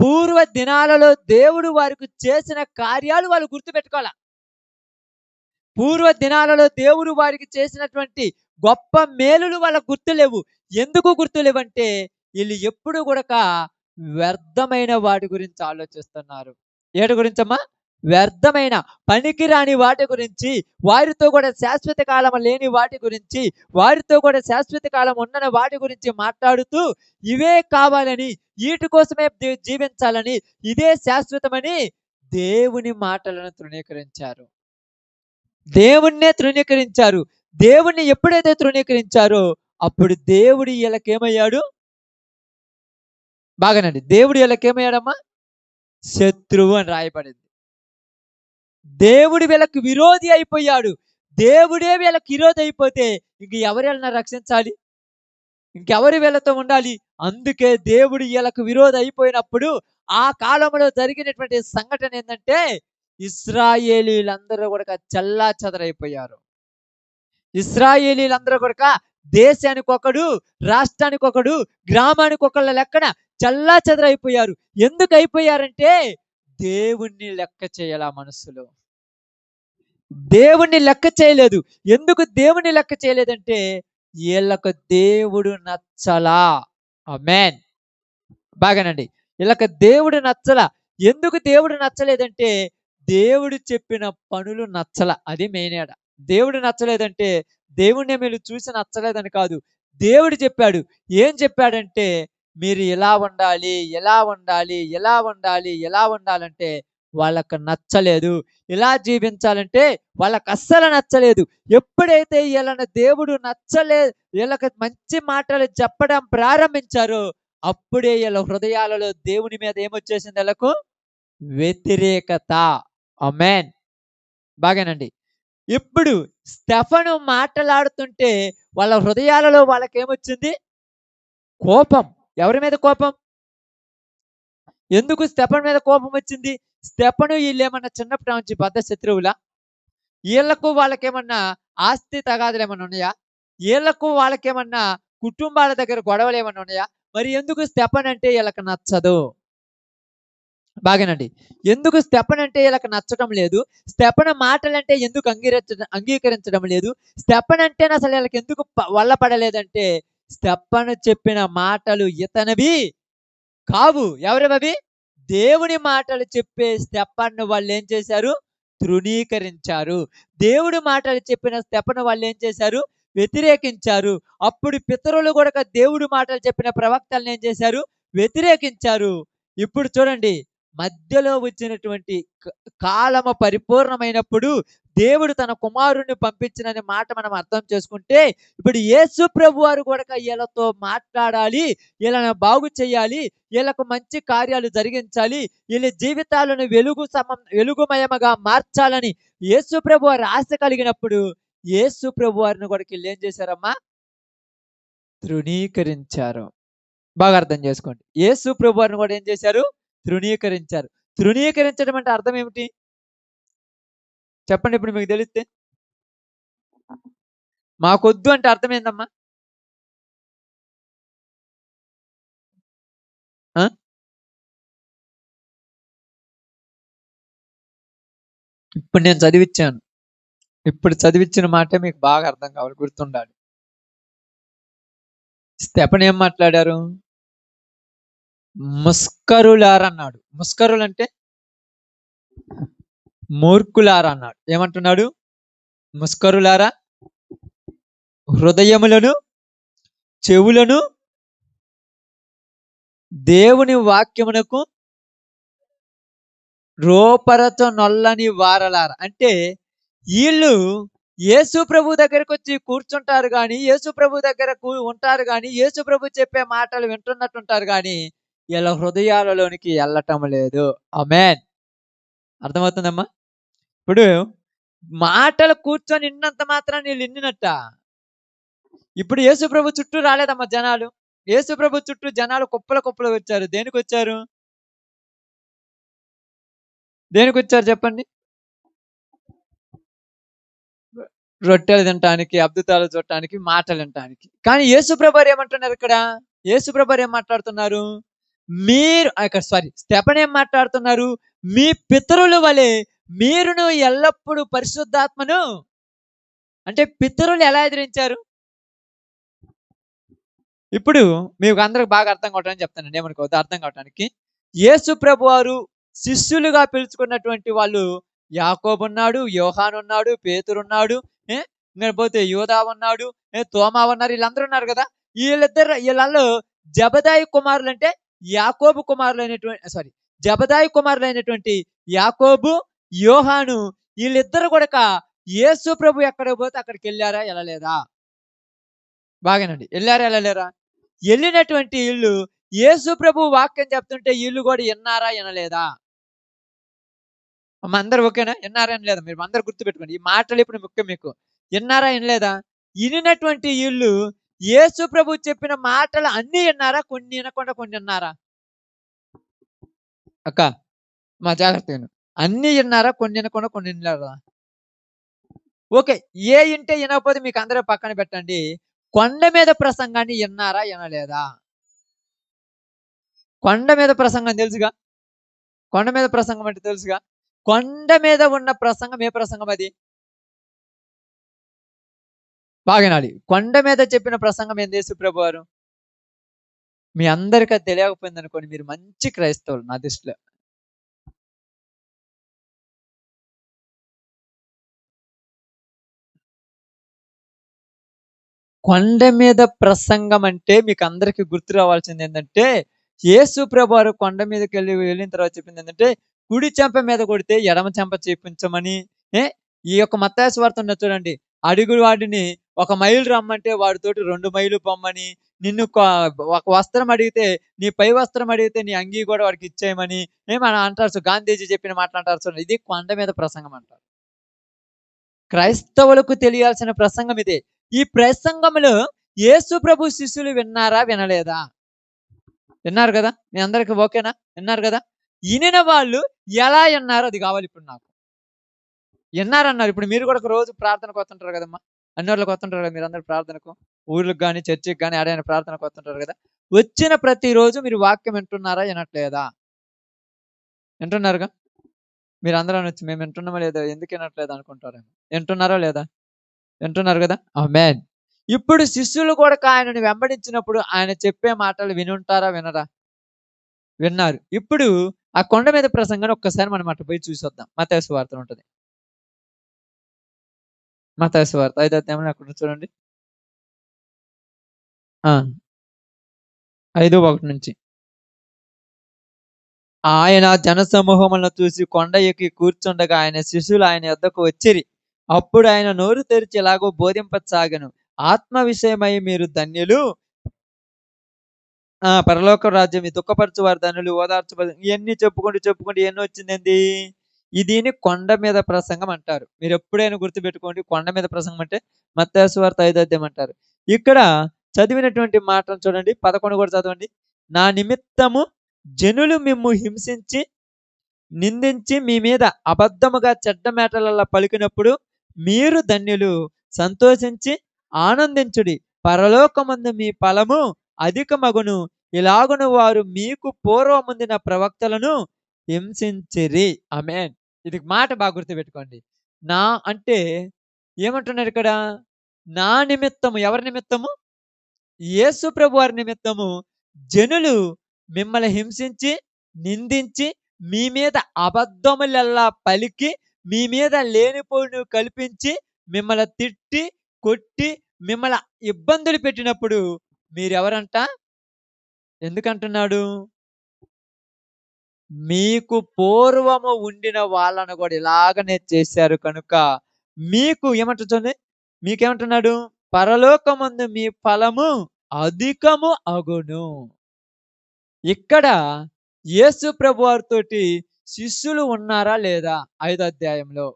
పూర్వ దినాలలో దేవుడు వారికి చేసిన కార్యాలు వాళ్ళు గుర్తుపెట్టుకోవాలా. పూర్వ దినాలలో దేవుడు వారికి చేసినటువంటి గొప్ప మేలులు వాళ్ళకు గుర్తులేవు. ఎందుకు గుర్తులేవంటే వీళ్ళు ఎప్పుడు కూడా వ్యర్థమైన వాటి గురించి ఆలోచిస్తున్నారు. ఏటి గురించమ్మా? వ్యర్థమైన పనికిరాని వాటి గురించి, వారితో కూడా శాశ్వత కాలం లేని వాటి గురించి, వారితో కూడా శాశ్వత కాలం ఉండని వాటి గురించి మాట్లాడుతూ ఇవే కావాలని, వీటి కోసమే జీవించాలని, ఇదే శాశ్వతమని దేవుని మాటలను తృణీకరించారు. దేవుణ్ణే తృణీకరించారు. దేవుణ్ణి ఎప్పుడైతే తృణీకరించారో అప్పుడు దేవుడు వీళ్ళకేమయ్యాడు? బాగానండి. దేవుడు వీళ్ళకేమయ్యాడమ్మా? శత్రువు అని రాయబడింది. దేవుడు వీళ్ళకి విరోధి అయిపోయాడు. దేవుడే వీళ్ళకి విరోధి అయిపోతే ఇంక ఎవరు వీళ్ళని రక్షించాలి? ఇంకెవరు వీళ్ళతో ఉండాలి? అందుకే దేవుడు వీళ్ళకు విరోధి అయిపోయినప్పుడు ఆ కాలంలో జరిగినటువంటి సంఘటన ఏంటంటే ఇశ్రాయేలీలందరూ కూడా చెల్లాచెదరైపోయారు. ఇశ్రాయేలీలందరూ కూడా దేశానికి ఒకడు, రాష్ట్రానికి ఒకడు, గ్రామానికి ఒకళ్ళ లెక్కన చెల్లాచెదరైపోయారు. ఎందుకు అయిపోయారంటే దేవుణ్ణి లెక్క చేయాల మనసులో. దేవుణ్ణి లెక్క చేయలేదు. ఎందుకు దేవుణ్ణి లెక్క చేయలేదంటే వీళ్ళకు దేవుడు నచ్చలా. ఆమేన్. బాగానండి. వీళ్ళకి దేవుడు నచ్చలా. ఎందుకు దేవుడు నచ్చలేదంటే దేవుడు చెప్పిన పనులు నచ్చల. అది మెయిన్ ఏడ. దేవుడు నచ్చలేదంటే దేవుణ్ణి మీరు చూసి నచ్చలేదని కాదు. దేవుడు చెప్పాడు. ఏం చెప్పాడంటే మీరు ఎలా ఉండాలి, ఎలా ఉండాలి, ఎలా ఉండాలి, ఎలా ఉండాలంటే వాళ్ళకు నచ్చలేదు. ఇలా జీవించాలంటే వాళ్ళకు అస్సలు నచ్చలేదు. ఎప్పుడైతే వీళ్ళని దేవుడు వీళ్ళకి మంచి మాటలు చెప్పడం ప్రారంభించారో అప్పుడే వీళ్ళ హృదయాలలో దేవుని మీద ఏమొచ్చేసింది? వీళ్ళకు వ్యతిరేకత. ఆమేన్. బాగానండి. ఇప్పుడు స్టెఫను మాట్లాడుతుంటే వాళ్ళ హృదయాలలో వాళ్ళకేమొచ్చింది? కోపం. ఎవరి మీద కోపం? ఎందుకు స్టెఫను మీద కోపం వచ్చింది? స్టెఫను ఈళ్ళేమన్నా చిన్నప్పటి నుంచి బద్ధ శత్రువులా? ఈళ్ళకు వాళ్ళకేమన్నా ఆస్తి తగాదులేమన్నా ఉన్నాయా? ఈళ్ళకు వాళ్ళకేమన్నా కుటుంబాల దగ్గర గొడవలేమన్నా ఉన్నాయా? మరి ఎందుకు స్టెఫన్ అంటే ఈళ్ళకి నచ్చదు? బాగానండి. ఎందుకు స్టెఫన్ అంటే ఈళ్ళకి నచ్చటం లేదు? స్టెఫను మాటలంటే ఎందుకు అంగీకరించడం లేదు? స్టెఫన్ అంటేనే అసలు ఈళ్ళకెందుకు వల్ల పడలేదంటే, స్టెఫను చెప్పిన మాటలు ఇతనివి కావు. ఎవరివవి? దేవుని మాటలు చెప్పే స్టెఫన్‌ను వాళ్ళేం చేశారు? తృణీకరించారు. దేవుడి మాటలు చెప్పిన స్టెఫను వాళ్ళేం చేశారు? వ్యతిరేకించారు. అప్పుడు పితరులు గూడక దేవుడి మాటలు చెప్పిన ప్రవక్తలనేం చేశారు? వ్యతిరేకించారు. ఇప్పుడు చూడండి, మధ్యలో వచ్చినటువంటి కాలము పరిపూర్ణమైనప్పుడు దేవుడు తన కుమారుడిని పంపించిననే మాట మనం అర్థం చేసుకుంటే, ఇప్పుడు యేసు ప్రభువారు గూడక ఈళ్ళతో మాట్లాడాలి, ఈళ్ళని బాగు చేయాలి, ఈళ్ళకు మంచి కార్యాలు జరిగించాలి, ఈళ్ళ జీవితాలను వెలుగుమయముగా మార్చాలని యేసు ప్రభువారు ఆశ కలిగినప్పుడు, యేసు ప్రభువారిని గూడక ఈళ్ళేం చేశారమ్మా? తృణీకరించారు. బాగా అర్థం చేసుకోండి. యేసు ప్రభువారిని గూడా ఏం చేశారు? తృణీకరించారు. తృణీకరించడం అంటే అర్థం ఏమిటి? చెప్పండి ఇప్పుడు మీకు తెలిస్తే? మాకొద్దు అంటే అర్థమేందమ్మా? ఆ? ఇప్పుడు నేను చదివిచ్చాను. ఇప్పుడు చదివిచ్చిన మాటే మీకు బాగా అర్థం కావాలి, గుర్తుండాలి. స్టెఫన్ ఏం మాట్లాడారు? ముష్కరులారన్నాడు. ముష్కరులంటే మూర్ఖులారా అన్నాడు. ఏమంటున్నాడు? ముష్కరులారా, హృదయములను, చెవులను దేవుని వాక్యమునకు నొల్లని వారలారా. అంటే ఈళ్ళు యేసు ప్రభు దగ్గరకొచ్చి కూర్చుంటారు గానీ, యేసు ప్రభు దగ్గర ఉంటారు గానీ, యేసు ప్రభు చెప్పే మాటలు వింటున్నట్టుంటారు గానీ, ఈళ్ళ హృదయాలలోనికి ఎళ్ళటం లేదు. ఆమేన్. అర్థమవుతుందమ్మా? ఇప్పుడు మాటలు కూర్చొని ఇన్నంత మాత్రాన ఈళ్ళు ఇన్నినట్టా? ఇప్పుడు యేసు ప్రభు చుట్టూ రాలేదమ్మా జనాలు. యేసు ప్రభు చుట్టూ జనాలు కుప్పలు కుప్పలు వచ్చారు. దేనికొచ్చారు? దేనికొచ్చారు చెప్పండి? రొట్టెలు తినటానికి, అద్భుతాలు చూడటానికి, మాటలు వినటానికి. కానీ యేసు ప్రభువారు ఏమంటున్నారు ఇక్కడ? యేసు ప్రభువారు ఏం మాట్లాడుతున్నారు? స్టెఫన్ ఏం మాట్లాడుతున్నారు? మీ పితరుల వలె మీరును ఎల్లప్పుడూ పరిశుద్ధాత్మను, అంటే పితరులు ఎలా ఎదిరించారు? ఇప్పుడు మీకు అందరికి బాగా అర్థం కావటానికి చెప్తానండి, ఏమనుకోవద్దు, అర్థం కావటానికి. యేసు ప్రభువారు శిష్యులుగా పిలుచుకున్నటువంటి వాళ్ళు యాకోబు ఉన్నాడు, యోహాను ఉన్నాడు, పేతురు ఉన్నాడు, ఇంకా పోతే యూదా ఉన్నాడు, తోమా ఉన్నారు, వీళ్ళందరూ ఉన్నారు కదా. వీళ్ళలో జబదాయి కుమారులు అంటే యాకోబు కుమారులైనటువంటి జబదాయి కుమారులైనటువంటి యాకోబు, యోహాను, వీళ్ళిద్దరు కూడా యేసు ప్రభు ఎక్కడికి పోతే అక్కడికి వెళ్ళారా వెళ్ళలేదా? బాగానండి. వెళ్ళారా వెళ్ళలేరా? వెళ్ళినటువంటి వీళ్ళు యేసు ప్రభు వాక్యం చెప్తుంటే వీళ్ళు కూడా విన్నారా వినలేదా? అందరు ఓకేనా? విన్నారా వినలేదా? మీరు అందరు గుర్తుపెట్టుకోండి, ఈ మాటలు ఇప్పుడు ముఖ్యం మీకు. విన్నారా వినలేదా? వినినటువంటి వీళ్ళు యేసు ప్రభు చెప్పిన మాటలు అన్ని విన్నారా? కొన్ని వినకుండా కొన్ని విన్నారా? అక్క, మా జాగ్రత్త విను. అన్ని విన్నారా? కొన్ని వినకుండా కొన్ని విన్నారా? ఓకే. వింటే వినకపోతే మీకు అందరూ పక్కన పెట్టండి. కొండ మీద ప్రసంగాన్ని విన్నారా వినలేదా? కొండ మీద ప్రసంగం తెలుసుగా? కొండ మీద ప్రసంగం అంటే తెలుసుగా? కొండ మీద ఉన్న ప్రసంగం ఏ ప్రసంగం అది? బాగానాలి. కొండ మీద చెప్పిన ప్రసంగం ఏంది యేసు ప్రభువారు? మీ అందరికి అది తెలియకపోయింది అనుకోండి, మీరు మంచి క్రైస్తవులు నా దృష్టిలో. కొండ మీద ప్రసంగం అంటే మీకు అందరికి గుర్తు రావాల్సింది ఏంటంటే, యేసు ప్రభువారు కొండ మీదకి వెళ్ళిన తర్వాత చెప్పింది ఏంటంటే, కుడి చెంప మీద కొడితే ఎడమ చెంప చూపించమని. ఈ యొక్క మత్తయి సువార్త ఉన్నది చూడండి, అడుగు వాడిని 1 మైలు రమ్మంటే వాడితోటి 2 మైలు పొమ్మని, నిన్ను ఒక వస్త్రం అడిగితే, నీ పై వస్త్రం అడిగితే నీ అంగీ కూడా వాడికి ఇచ్చేయమని ఏమని అంటారు. గాంధీజీ చెప్పిన మాటలంటారు చూడండి. ఇది కొండ మీద ప్రసంగం అంటారు. క్రైస్తవులకు తెలియాల్సిన ప్రసంగం ఇదే. ఈ ప్రసంగంలో యేసు ప్రభు శిష్యులు విన్నారా? వినలేదా? విన్నారు గదా! మీ అందరికి ఓకేనా? విన్నారు గదా! ఇనిన వాళ్ళు ఎలా ఇన్నారో అది గావాలి ఇప్పుడు నాకు. ఇన్నారన్నారు. ఇప్పుడు మీరు గూడా ఒక రోజు ప్రార్థనకు వస్తుంటారు గదమ్మా! అన్నోళ్ళకి వస్తుంటారు గదా! మీరందరూ ప్రార్థనకు. ఊర్లకు గాని, చర్చికి గాని ఏడైనా ప్రార్థనకు వస్తుంటారు గదా! వచ్చిన ప్రతిరోజు మీరు వాక్యం వింటున్నారా? వినట్లేదా? వింటున్నారుగా? మీరందరూ అనొచ్చు మేము వింటున్నామో లేదో ఎందుకు వినట్లేదు అనుకుంటారేమో. వింటున్నారా లేదా? వింటున్నారు గదా! ఆమేన్. ఇప్పుడు శిష్యులు కూడా ఆయనను వెంబడించినప్పుడు ఆయన చెప్పే మాటలు వినుంటారా? వినరా? విన్నారు. ఇప్పుడు ఆ కొండ మీద ప్రసంగాన్ని ఒక్కసారి మనం అటు పోయి చూసొద్దాం. మత్తయి సువార్తలో ఉంటది. మత్తయి సువార్త 5వ అధ్యాయంలో అక్కడ చూడండి. ఆ! 5:1 నుంచి. ఆయన జనసమూహములను చూసి కొండ ఎక్కి కూర్చుండగా ఆయన శిష్యులు ఆయన యొద్దకు వచ్చిరి. అప్పుడు ఆయన నోరు తెరిచి ఇలాగూ బోధింపసాగెను. ఆత్మ విషయమై మీరు ధన్యులు. పరలోక రాజ్యం ఈ దుఃఖపరచువారు ధన్యులు, ఓదార్చబడు ఇయన్నీ చెప్పుకుంటూ ఎన్నొచ్చిందేంది? దీన్ని కొండ మీద ప్రసంగం అంటారు. మీరెప్పుడైనా గుర్తుపెట్టుకోండి. కొండ మీద ప్రసంగం అంటే మత్తయి సువార్త 5వ అధ్యాయం అంటారు. ఇక్కడ చదివినటువంటి మాటలు చూడండి. 11 కూడా చదవండి. నా నిమిత్తము జనులు మిమ్ము హింసించి, నిందించి మీ మీద అబద్ధముగా చెడ్డ మాటలలా పలికినప్పుడు మీరు ధన్యులు. సంతోషించి ఆనందించుడి. పరలోకమందు మీ ఫలము అధికమగును. ఇలాగున వారు మీకు పూర్వముందిన ప్రవక్తలను హింసించిరి. ఆమేన్. ఇది మాట బాగా గుర్తుపెట్టుకోండి. నా అంటే ఏమంటున్నారు ఇక్కడ? నా నిమిత్తము ఎవరి నిమిత్తము? యేసు ప్రభువారి నిమిత్తము జనులు మిమ్మల్ని హింసించి, నిందించి, మీ మీద అబద్ధములెల్లా పలికి, మీ మీద లేనిపోనివి కల్పించి, మిమ్మల్ని తిట్టి, కొట్టి, మిమ్మల్ని ఇబ్బందులు పెట్టినప్పుడు మీరెవరంట? ఎందుకంటున్నాడు? మీకు పూర్వము ఉండిన వాళ్ళను గూడా ఇలాగనే చేశారు కనుక, మీకు ఏమంటారు చూడండి? మీకేమంటున్నాడు? పరలోకమందు మీ ఫలము అధికము అగును. ఇక్కడ యేసు ప్రభువారితోటి శిష్యులు ఉన్నారా? లేదా? 5వ అధ్యాయంలో.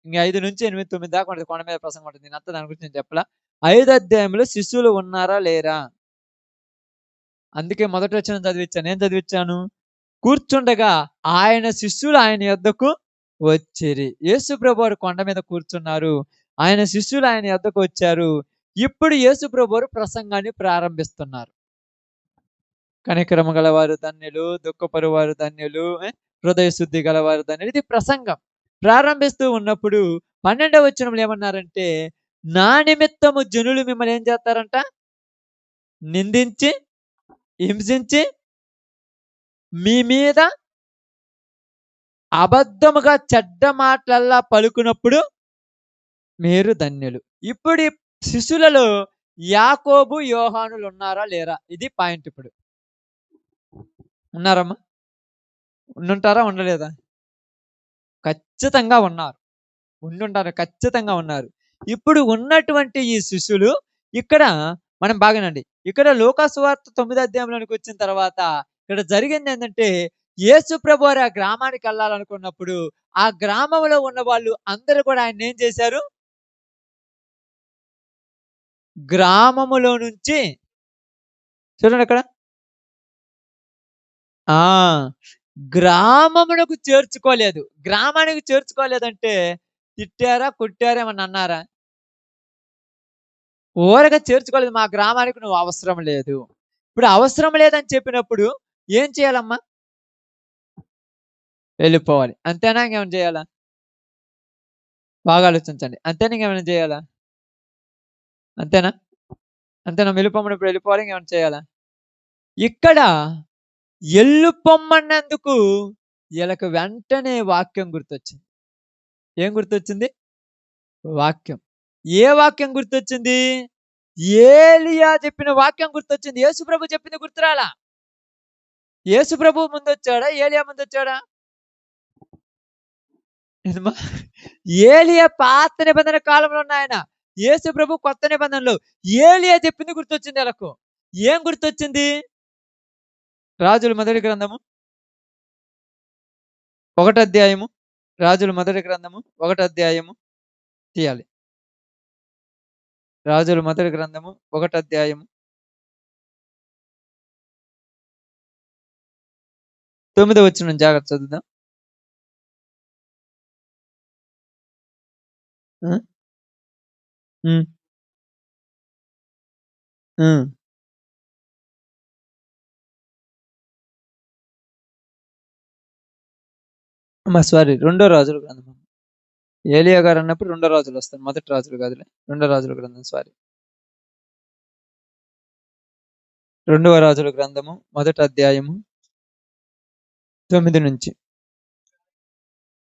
ఇంగ 5 నుంచి 8, 9 దాకా ఉంటది. కొండ మీద ప్రసంగం ఉంటది. నేనంతా దాని గురించి నేను చెప్పలా. 5వ అధ్యాయంలో శిష్యులు ఉన్నారా? లేరా? అందుకే మొదటి వచనం చదివిచ్చాను. ఏం చదివిచ్చాను? కూర్చుండగా ఆయన శిష్యులు ఆయన యొద్దకు వచ్చిరి. యేసు ప్రభువారు కొండ మీద కూర్చున్నారు. ఆయన శిష్యులు ఆయన యొద్దకు వచ్చారు. ఇప్పుడు యేసు ప్రభువారు ప్రసంగాన్ని ప్రారంభిస్తున్నారు. కనికరము గలవారు ధన్యులు, దుఃఖపరువారు ధన్యులు, హృదయ శుద్ధి గలవారు ధన్యులు. ఇది ప్రసంగం. ప్రారంభిస్తూ ఉన్నప్పుడు 12వ వచనంలో ఏమన్నారంటే, నా నిమిత్తము జనులు మిమ్మల్ని ఏం చేస్తారంట? నిందించి, హింసించి, మీ మీద అబద్ధముగా చెడ్డ మాటలల్లా పలుకునప్పుడు మీరు ధన్యులు. ఇప్పుడు ఈ శిష్యులలో యాకోబు, యోహానులు ఉన్నారా? లేరా? ఇది పాయింట్ ఇప్పుడు. ఉన్నారమ్మా? ఉండుంటారా? ఉండలేదా? ఖచ్చితంగా ఉన్నారు. ఉండుంటారు. ఖచ్చితంగా ఉన్నారు. ఇప్పుడు ఉన్నటువంటి ఈ శిష్యులు ఇక్కడ మనం బాగానండి. ఇక్కడ లూకా సువార్త 9వ అధ్యాయంలోనికి వచ్చిన తర్వాత ఇక్కడ జరిగిందేంటంటే, యేసు ప్రభువారు ఆ గ్రామానికెళ్ళాలనుకున్నప్పుడు, ఆ గ్రామంలో ఉన్న వాళ్ళు అందరూ కూడా ఆయన్నేం చేశారు? గ్రామములో నుంచి చూడండక్కడ. ఆ! గ్రామమునకు చేర్చుకోలేదు. గ్రామానికి చేర్చుకోలేదంటే తిట్టారా? కొట్టారా? ఏమన్నా అన్నారా? ఊరగా చేర్చుకోలేదు. మా గ్రామానికి నువ్వు అవసరం లేదు. ఇప్పుడు అవసరం లేదని చెప్పినప్పుడు ఏం చేయాలమ్మా? వెళ్ళిపోవాలి. అంతేనా? ఇంకేమైనా చేయాలా? బాగా ఆలోచించండి. అంతేనా? ఇంకేమైనా చేయాలా? అంతేనా? అంతేనా? వెళ్ళిపోమన్నప్పుడు వెళ్ళిపోవాలి. ఇంకేమైనా చేయాలా? ఇక్కడ ఎళ్ళిపొమ్మన్నందుకు ఈళ్ళకి వెంటనే వాక్యం గుర్తొచ్చింది. ఏం గుర్తొచ్చింది? వాక్యం. ఏ వాక్యం గుర్తొచ్చింది? ఏలీయా చెప్పిన వాక్యం గుర్తొచ్చింది. యేసుప్రభు చెప్పింది గుర్తురాలా. యేసుప్రభు ముందొచ్చాడా? ఏలీయా ముందొచ్చాడా? ఏందమ్మా? ఏలీయా పాత నిబంధన కాలంలో ఉన్నాయన. యేసు ప్రభు కొత్త నిబంధనలో ఏలియా చెప్పింది గుర్తొచ్చింది వీళ్ళకు. ఏం గుర్తొచ్చింది? రాజుల మొదటి గ్రంథము 1 అధ్యాయము. రాజుల మొదటి గ్రంథము 1 అధ్యాయము తీయాలి. రాజుల మొదటి గ్రంథము 1 అధ్యాయము 9వ వచనం జాగ్రత్త చదువుదాం. ఆ! హ్మ్. హ్మ్. సారీ, రెండో రాజుల గ్రంథం. ఏలియా గారు అన్నప్పుడు రెండో రాజులు వస్తారు. మొదటి రాజులు కాదులే. రెండో రాజుల గ్రంథం సారీ. రెండవ రాజుల గ్రంథము మొదటి అధ్యాయము 9 నుంచి.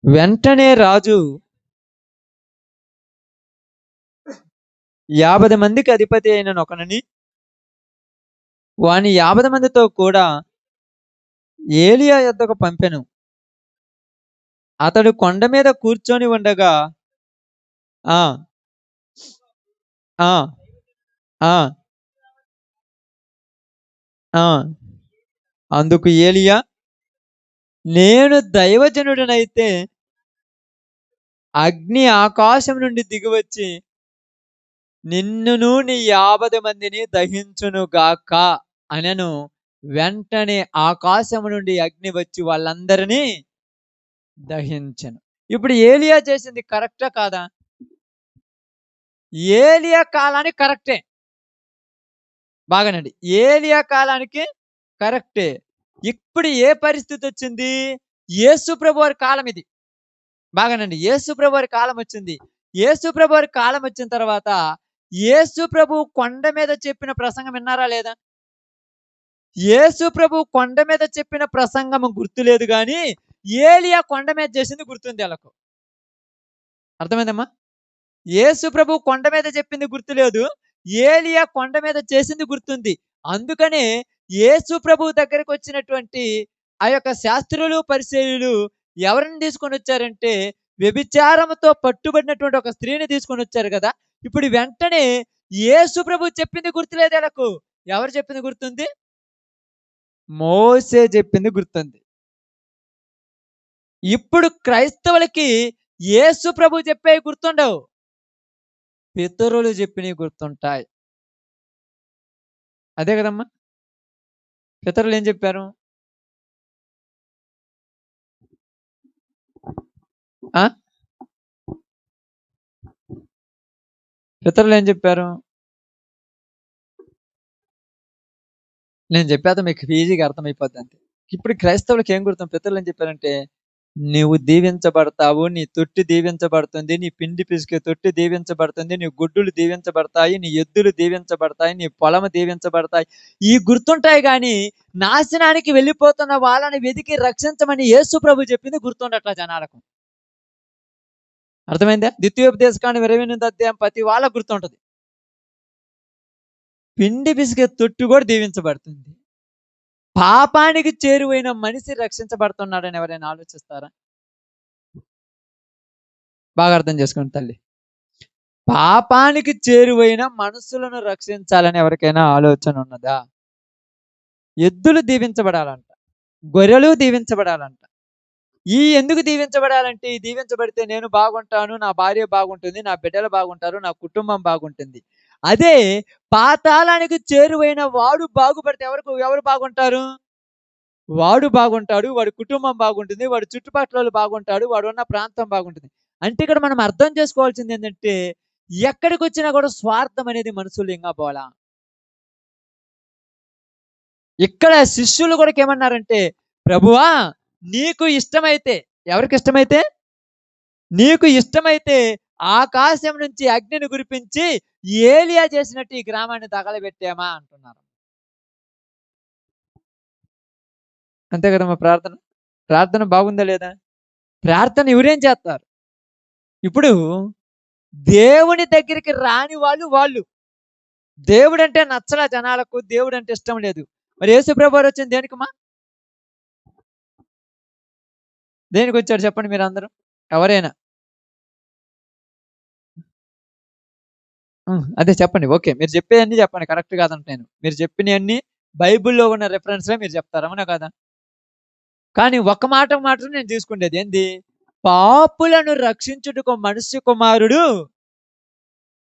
వెంటనే రాజు 50 మందికి అధిపతి అయిన ఒకనిని వాని 50 మందితో కూడా ఏలియా యొద్దకు పంపెను. అతడు కొండ మీద కూర్చొని ఉండగా ఆ ఆ ఆ ఆ అందుకు ఏలియా, నేను దైవజనుడనైతే అగ్ని ఆకాశం నుండి దిగివచ్చి నిన్నును నీ 50 మందిని దహించును గాక అనెను. వెంటనే ఆకాశము నుండి అగ్ని వచ్చి వాళ్ళందరినీ దహించెను. ఇప్పుడు ఏలియా చేసింది కరెక్టా కాదా? ఏలియా కాలానికి కరెక్టే. బాగానండి. ఏలియా కాలానికి కరెక్టే. ఇప్పుడు ఏ పరిస్థితి వచ్చింది? యేసు ప్రభువారి కాలం ఇది. బాగానండి. యేసు ప్రభువారి కాలం వచ్చింది. యేసు ప్రభువారి కాలం వచ్చిన తర్వాత యేసు ప్రభు కొండ మీద చెప్పిన ప్రసంగం విన్నారా లేదా? యేసు ప్రభు కొండ మీద చెప్పిన ప్రసంగం గుర్తులేదు గానీ, ఏలియా కొండ మీద చేసింది గుర్తుంది ఆళ్ళకు. అర్థమైందమ్మా? యేసు ప్రభు కొండ మీద చెప్పింది గుర్తులేదు. ఏలియా కొండ మీద చేసింది గుర్తుంది. అందుకనే యేసు ప్రభు దగ్గరకొచ్చినటువంటి ఆ యొక్క శాస్త్రులు, పరిసయ్యులు ఎవరిని తీసుకొనొచ్చారంటే, వ్యభిచారముతో పట్టుబడినటువంటి ఒక స్త్రీని తీసుకొనొచ్చారు గదా! ఇప్పుడు వెంటనే యేసు ప్రభు చెప్పింది గుర్తులేదు ఈళ్ళకు. ఎవరు చెప్పింది గుర్తుంది? మోషే చెప్పింది గుర్తుంది. ఇప్పుడు క్రైస్తవులకి యేసు ప్రభు చెప్పేవి గుర్తుండవు. పితరులు చెప్పినవి గుర్తుంటాయి. అదే కదమ్మా! పితరులు ఏం చెప్పారు? ఆ! పితరులు ఏం చెప్పారు? నేను చెప్పేది మీకు ఈజీగా అర్థమైపోద్ది అంతే. ఇప్పుడు క్రైస్తవులకి ఏం గుర్తు? పితరులు ఏం చెప్పారంటే, "నీవు దీవించబడతావు, నీ తొట్టి దీవించబడుతుంది, నీ పిండి పిసికే తొట్టి దీవించబడుతుంది, నీ గుడ్డులు దీవించబడతాయి, నీ ఎద్దులు దీవించబడతాయి, నీ పొలము దీవించబడతాయి." ఈ గుర్తుంటాయి గానీ, నాశనానికి వెళ్ళిపోతున్న వాళ్ళని వెదికి రక్షించమని యేసు ప్రభు చెప్పింది గుర్తుండట్ల జనాలకు. అర్థమైందా? ద్వితీయోపదేశకాండం 28 అధ్యాయం ప్రతి వాళ్ళకి గుర్తుంటది. పిండి పిసికే తొట్టి కూడా దీవించబడుతుంది. పాపానికి చేరువైన మనిషి రక్షించబడుతున్నాడని ఎవరైనా ఆలోచిస్తారా? బాగా అర్థం చేసుకోండి తల్లి. పాపానికి చేరువైన మనుషులను రక్షించాలని ఎవరికైనా ఆలోచన ఉన్నదా? ఎద్దులు దీవించబడాలంట. గొర్రెలు దీవించబడాలంట. ఎందుకు దీవించబడాలంటే, ఈ దీవించబడితే నేను బాగుంటాను, నా భార్య బాగుంటుంది, నా బిడ్డలు బాగుంటారు, నా కుటుంబం బాగుంటుంది. అదే పాతాళానికి చేరువైన వాడు బాగుపడితే ఎవరు బాగుంటారు? వాడు బాగుంటాడు, వాడి కుటుంబం బాగుంటుంది, వాడి చుట్టుపక్కలోళ్ళు బాగుంటాడు, వాడున్న ప్రాంతం బాగుంటుంది. అంటే ఇక్కడ మనం అర్థం చేసుకోవాల్సిందేంటంటే, ఎక్కడికొచ్చినా కూడా స్వార్థం అనేది మనుషుల్లో ఇంగా పోలా. ఇక్కడ శిష్యులు కూడా ఏమన్నారంటే, ప్రభువా నీకు ఇష్టమైతే, ఎవరికిష్టమైతే? నీకు ఇష్టమైతే ఆకాశం నుంచి అగ్నిని కురిపించి ఏలియా చేసినట్టు ఈ గ్రామాన్ని తగలబెట్టామా అంటున్నారు. అంతే కదమ్మా ప్రార్థన. ప్రార్థన బాగుందా లేదా? ప్రార్థన ఎవరేం చేస్తారు? ఇప్పుడు దేవుని దగ్గరికి రాని వాళ్ళు. దేవుడంటే నచ్చలా జనాలకు, దేవుడంటే ఇష్టం లేదు. మరి యేసు ప్రభువారు వచ్చింది దేనికమ్మా? దేనికొచ్చాడు చెప్పండి మీరందరూ? ఎవరైనా. అదే చెప్పండి. ఓకే. మీరు చెప్పేయన్నీ చెప్పండి. కరెక్ట్ కాదంటలేను. మీరు చెప్పినయన్నీ బైబిల్‌లో ఉన్న రిఫరెన్స్‌లే మీరు చెప్తారు. అవునా కాదా? కానీ ఒక మాట మాత్రం నేను తీసుకుండేది. ఏంది? పాపులను రక్షించుటకు మనుష్య కుమారుడు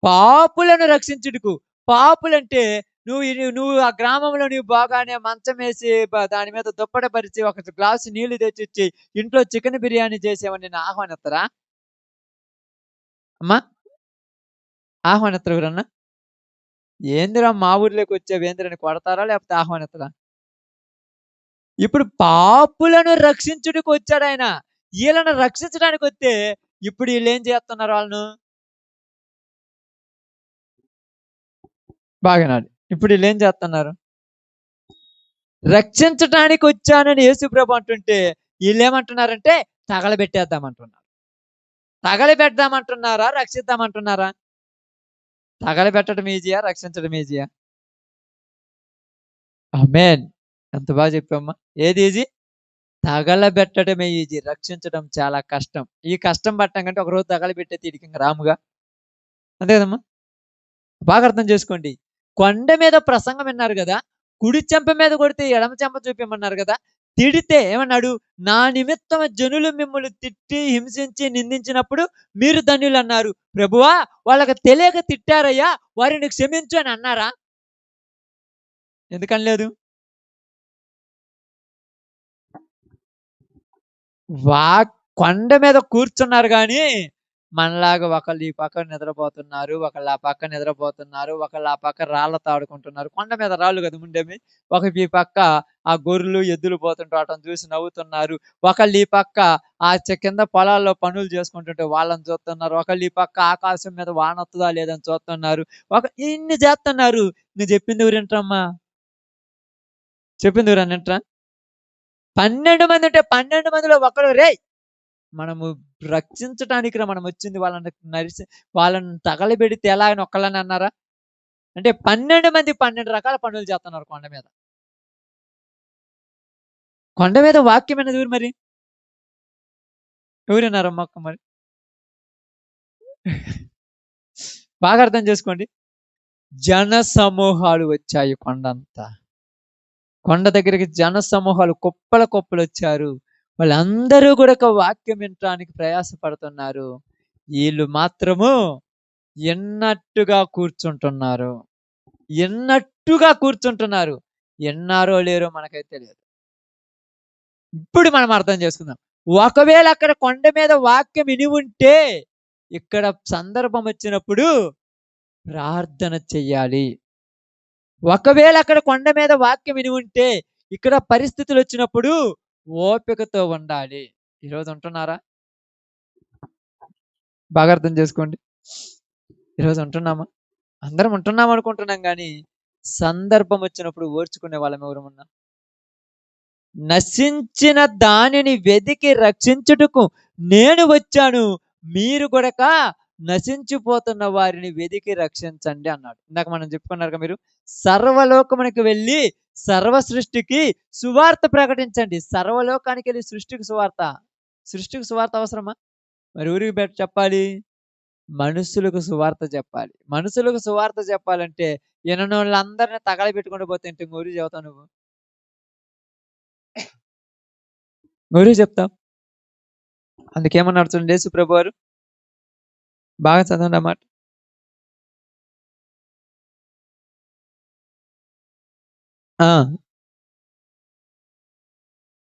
పాపులను రక్షించుటకు. పాపులంటే నువ్వు ఆ గ్రామంలో నీవు బాగానే మంచమేసి దాని మీద దుప్పట పరిచి ఒక గ్లాసు నీళ్లు తెచ్చిచ్చి ఇంట్లో చికెన్ బిర్యానీ చేసేవాడిని నిన్ను ఆహ్వానిత్తరా? అమ్మా! ఆహ్వానిత్తరా ఎవరన్నా? ఏందిరా మా ఊర్లోకొచ్చావు ఏందిరా అని కొడతారా? లేకపోతే ఆహ్వానిత్తరా? ఇప్పుడు పాపులను రక్షించుటకు వచ్చాడాయన. ఈళ్ళను రక్షించడానికొస్తే ఇప్పుడు ఈళ్ళేం చేస్తున్నారు వాళ్ళను? బాగా వినాలి. ఇప్పుడు ఈళ్ళేం చేస్తున్నారు? రక్షించటానికొచ్చానని యేసుప్రభు అంటుంటే ఈళ్ళేమంటున్నారంటే తగలబెట్టేద్దామంటున్నారు. తగలబెడదామంటున్నారా? రక్షిద్దామంటున్నారా? తగలబెట్టడం ఈజీయా? రక్షించడం ఈజీయా? ఆమేన్. ఎంత బాగా చెప్పావమ్మా. ఏది ఈజీ? తగలబెట్టడమే ఈజీ. రక్షించడం చాలా కష్టం. ఈ కష్టం పడటం కంటే ఒకరోజు తగలబెట్టేత్తే ఈడికింక రాముగా. అంతే కదమ్మా! బాగా అర్థం చేసుకోండి. కొండ మీద ప్రసంగం విన్నారు గదా! కుడి చెంప మీద కొడితే ఎడమ చెంప చూపిమన్నారు గదా! తిడితే ఏమన్నాడు? నా నిమిత్తం జనులు మిమ్మల్ని తిట్టి, హింసించి, నిందించినప్పుడు మీరు ధన్యులన్నారు. ప్రభువా! వాళ్ళకి తెలియక తిట్టారయ్యా! వారిని క్షమించు అని అన్నారా? ఎందుకనలేదు? వా కొండ మీద కూర్చున్నారు గానీ, మనలాగా ఒకళ్ళు ఈ పక్క నిద్రపోతున్నారు. ఒకళ్ళు ఆ పక్క నిద్రపోతున్నారు. ఒకళ్ళు ఆ పక్క రాళ్ళతో ఆడుకుంటున్నారు. కొండ మీద రాళ్ళు గదా ఉండేవి. ఈ పక్క ఆ గొర్రెలు, ఎద్దులు పోతుంటే వాటిని చూసి నవ్వుతున్నారు. ఒకళ్ళు ఈ పక్క కింద పొలాల్లో పనులు చేసుకుంటుంటే వాళ్ళని చూస్తున్నారు. ఒకళ్ళు ఈ పక్క ఆకాశం మీద వానొత్తదా లేదని చూస్తున్నారు. ఇన్ని చేస్తున్నారు. నువ్వు చెప్పింది ఎవరు వింటరమ్మా? చెప్పింది ఎవరైనా వింటరా? 12 మంది ఉంటే 12 మందిలో ఒకడు రేయ్! మనము రక్షించటానికిరా మనమొచ్చింది. వాళ్ళని తగలబెడితే ఎలా అని ఒక్కళ్ళని అన్నారా? అంటే 12 మంది 12 రకాల పనులు చేస్తున్నారు కొండ మీద. కొండ మీద వాక్యం విన్నది ఎవరు మరి? ఎవరు విన్నారమ్మా మరి? బాగా అర్థం చేసుకోండి. జన సమూహాలు వచ్చాయి కొండంతా. కొండ దగ్గరికి జన సమూహాలు కుప్పలు కుప్పలొచ్చారు. వాళ్ళందరూ కూడా ఒక వాక్యం వినటానికి ప్రయాసపడుతున్నారు. ఈళ్ళు మాత్రము ఇన్నట్టుగా కూర్చుంటున్నారు. ఇన్నట్టుగా కూర్చుంటున్నారు. ఇన్నారో లేరో మనకైతే తెలియదు. ఇప్పుడు మనం అర్థం చేసుకుందాం. ఒకవేళ అక్కడ కొండ మీద వాక్యం విని ఉంటే, ఇక్కడ సందర్భం వచ్చినప్పుడు ప్రార్థన చెయ్యాలి. ఒకవేళ అక్కడ కొండ మీద వాక్యం విని ఉంటే, ఇక్కడ పరిస్థితులొచ్చినప్పుడు ఓపికతో ఉండాలి. ఈరోజు ఉంటున్నారా? బాగా అర్థం చేసుకోండి. ఈరోజు ఉంటున్నామా? అందరం ఉంటున్నాం అనుకుంటున్నాం గానీ, సందర్భం వచ్చినప్పుడు ఓర్చుకునే వాళ్ళం ఎవరమున్నాం? నశించిన దానిని వెదికి రక్షించుటకు నేను వచ్చాను. మీరు గూడక నశించిపోతున్న వారిని వెదికి రక్షించండి అన్నాడు. ఇందాక మనం చెప్పుకున్నారుగా మీరు. సర్వలోకమునకు వెళ్ళి సర్వ సృష్టికి సువార్త ప్రకటించండి. సర్వలోకానికెళ్ళి సృష్టికి సువార్త. సృష్టికి సువార్త అవసరమా? మరి ఎవరికి చెప్పాలి? మనుషులకు సువార్త చెప్పాలి. మనుషులకు సువార్త చెప్పాలంటే ఇననోళ్ళందరిని తగలబెట్టుకుంటూ పోతే ఇంకెవరికి చెబుతావు నువ్వు? ఎవరికి చెప్తావు? అందుకేమన్నాడు చూడండి యేసు ప్రభువారు. బాగా చదవండి ఆ మాట. ఆ!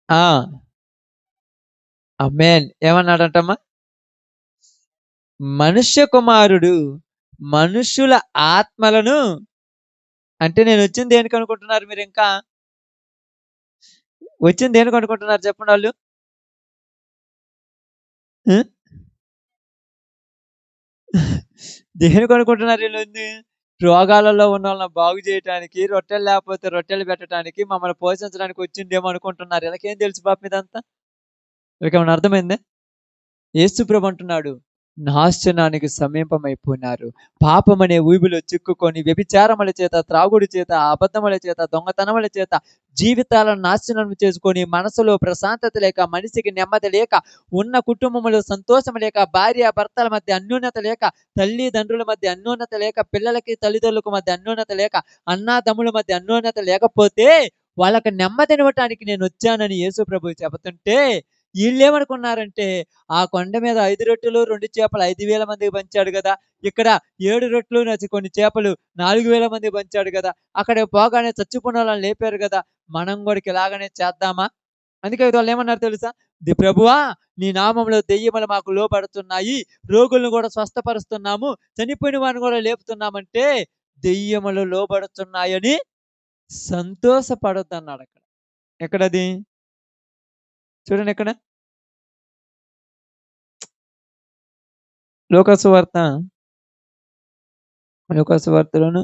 ఆ! ఆమేన్. ఏమన్నాడంటమ్మా? మనుష్య కుమారుడు మనుషుల ఆత్మలను అంటే నేనొచ్చింది దేనికనుకుంటున్నారు మీరింకా? వచ్చింది దేనికనుకుంటున్నారు చెప్పండాళ్ళు? హ్మ్. దేనికనుకుంటున్నారు ఈళ్ళన్నీ? రోగాలలో ఉన్నోళ్ళని బాగు జేయటానికి, రొట్టెలు లేకపోతే రొట్టెలు పెట్టటానికి, మమ్మల్ని పోషించడానికి వచ్చిండేమో అనుకుంటున్నారు. ఈళ్ళకేం తెలుసు పాపం ఇదంతా? వీళ్ళకేమన్నా అర్థమైందా? యేసు ప్రభు అంటున్నాడు. నాశనానికి సమీపమైపోయినారు. పాపమనే ఊబిలో చిక్కుకొని వ్యభిచారముల చేత, త్రాగుడు చేత, అబద్ధముల చేత, దొంగతనముల చేత జీవితాలను నాశనం చేసుకొని, మనసులో ప్రశాంతత లేక, మనిషికి నెమ్మది లేక, ఉన్న కుటుంబములో సంతోషం లేక, భార్య భర్తల మధ్య అన్యోన్యత లేక, తల్లిదండ్రుల మధ్య అన్యోన్యత లేక, పిల్లలకి తల్లిదండ్రులకు మధ్య అన్యోన్యత లేక, అన్నాతమ్ముల మధ్య అన్యోన్యత లేకపోతే వాళ్ళకి నెమ్మదినివ్వటానికి నేను వచ్చానని యేసు ప్రభువు చెబుతుంటే, ఈళ్ళేమనుకున్నారంటే, ఆ కొండ మీద 5 రొట్టెలు 2 చేపలు 5,000 మందికి పంచాడు గదా! ఇక్కడ 7 రొట్టెలు కొన్ని చేపలు 4,000 మందికి పంచాడు గదా! అక్కడికి పోగానే చచ్చిపోయినోళ్ళని లేపారు గదా! మనం గూడా ఇలాగనే చేద్దామా? అందుకే వాళ్ళేమన్నారు తెలుసా? ప్రభువా, నీ నామంలో దెయ్యములు మాకు లోబడుతున్నాయి. రోగులను గూడా స్వస్థపరుస్తున్నాము. చనిపోయిన వారిని గూడా లేపుతున్నామంటే, దెయ్యములు లోబడుతున్నాయని సంతోషపడొద్దన్నాడక్కడ. ఎక్కడది? చూడండి ఎక్కడ? లూకా సువార్తలోను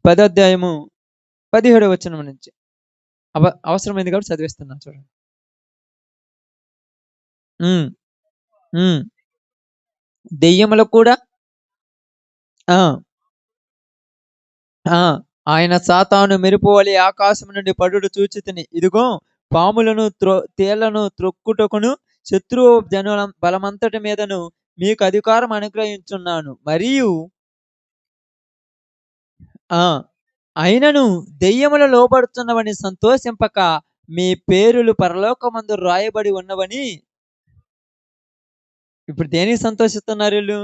10వ అధ్యాయము 17వ వచనం నుంచి. అవసరమైంది కాబట్టి చదివిస్తున్నాను చూడండి. హ్మ్. హ్మ్. దెయ్యములకు కూడా ఆ! ఆ! ఆయన సాతాను మెరుపువలె ఆకాశం నుండి పడుట చూచితిని. ఇదిగో, పాములను తేళ్లను త్రొక్కుటకును శత్రువు జనుల బలమంతటి మీదను మీకు అధికారం అనుగ్రహించున్నాను. మరియు ఆ! అయినను దెయ్యములు లోబడుతున్నవని సంతోషింపక, మీ పేరులు పరలోకమందు రాయబడి ఉన్నవని. ఇప్పుడు దేనికి సంతోషిస్తున్నారు ఈళ్ళు?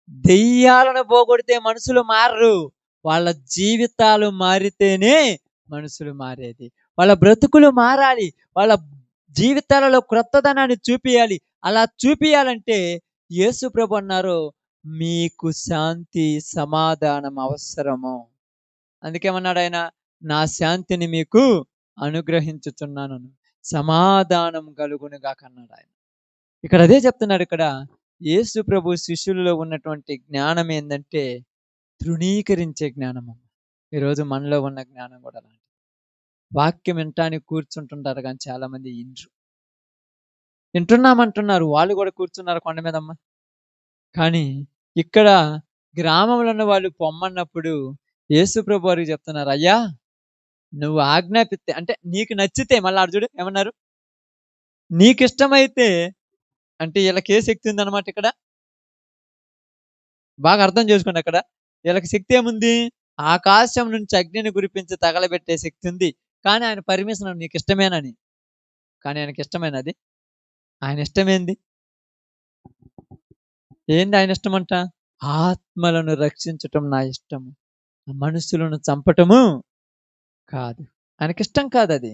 దెయ్యాలను పోగొడితే మనుషులు మారరు. వాళ్ళ జీవితాలు మారితేనే మనుషులు మారేది. వాళ్ళ బ్రతుకులు మారాలి. వాళ్ళ జీవితాలలో క్రొత్తదనాన్ని చూపియాలి. అలా చూపియాలంటే యేసు ప్రభు అన్నారు, మీకు శాంతి, సమాధానం అవసరము. అందుకేమన్నాడాయన? నా శాంతిని మీకు అనుగ్రహించుచున్నాను. సమాధానం కలుగును గాక అన్నాడాయన. ఇక్కడ అదే చెప్తున్నాడు ఇక్కడ. యేసు ప్రభు శిష్యులలో ఉన్నటువంటి జ్ఞానం ఏందంటే, తృణీకరించే జ్ఞానము. ఈరోజు మనలో ఉన్న జ్ఞానం కూడా అలాంటిది. వాక్యం వినటానికి కూర్చుంటుంటారు కానీ చాలా మంది వినరు. వింటున్నామంటున్నారు, వాళ్ళు కూడా కూర్చున్నారు కొండ మీదమ్మ. కానీ ఇక్కడ గ్రామంలో ఉన్న వాళ్ళు పొమ్మన్నప్పుడు యేసు ప్రభు వారికి చెప్తున్నారు, అయ్యా నువ్వు ఆజ్ఞాపిస్తే, అంటే నీకు నచ్చితే, మళ్ళీ ఆడు చూడు ఏమన్నారు, నీకు ఇష్టమైతే. అంటే వీళ్ళకి ఏ శక్తి ఉందన్నమాట ఇక్కడ? బాగా అర్థం చేసుకోండి అక్కడ. వీళ్ళకి శక్తి ఏముంది? ఆకాశం నుంచి అగ్నిని కురిపించి తగలబెట్టే శక్తి ఉంది. కానీ ఆయన పర్మిషన్ నీకు ఇష్టమేనని. కానీ ఆయనకి ఇష్టమేనది? ఆయన ఇష్టమేంది? ఏంది ఆయన ఇష్టమంట? ఆత్మలను రక్షించటం నా ఇష్టము, మనుషులను చంపటము కాదు. ఆయనకిష్టం కాదది.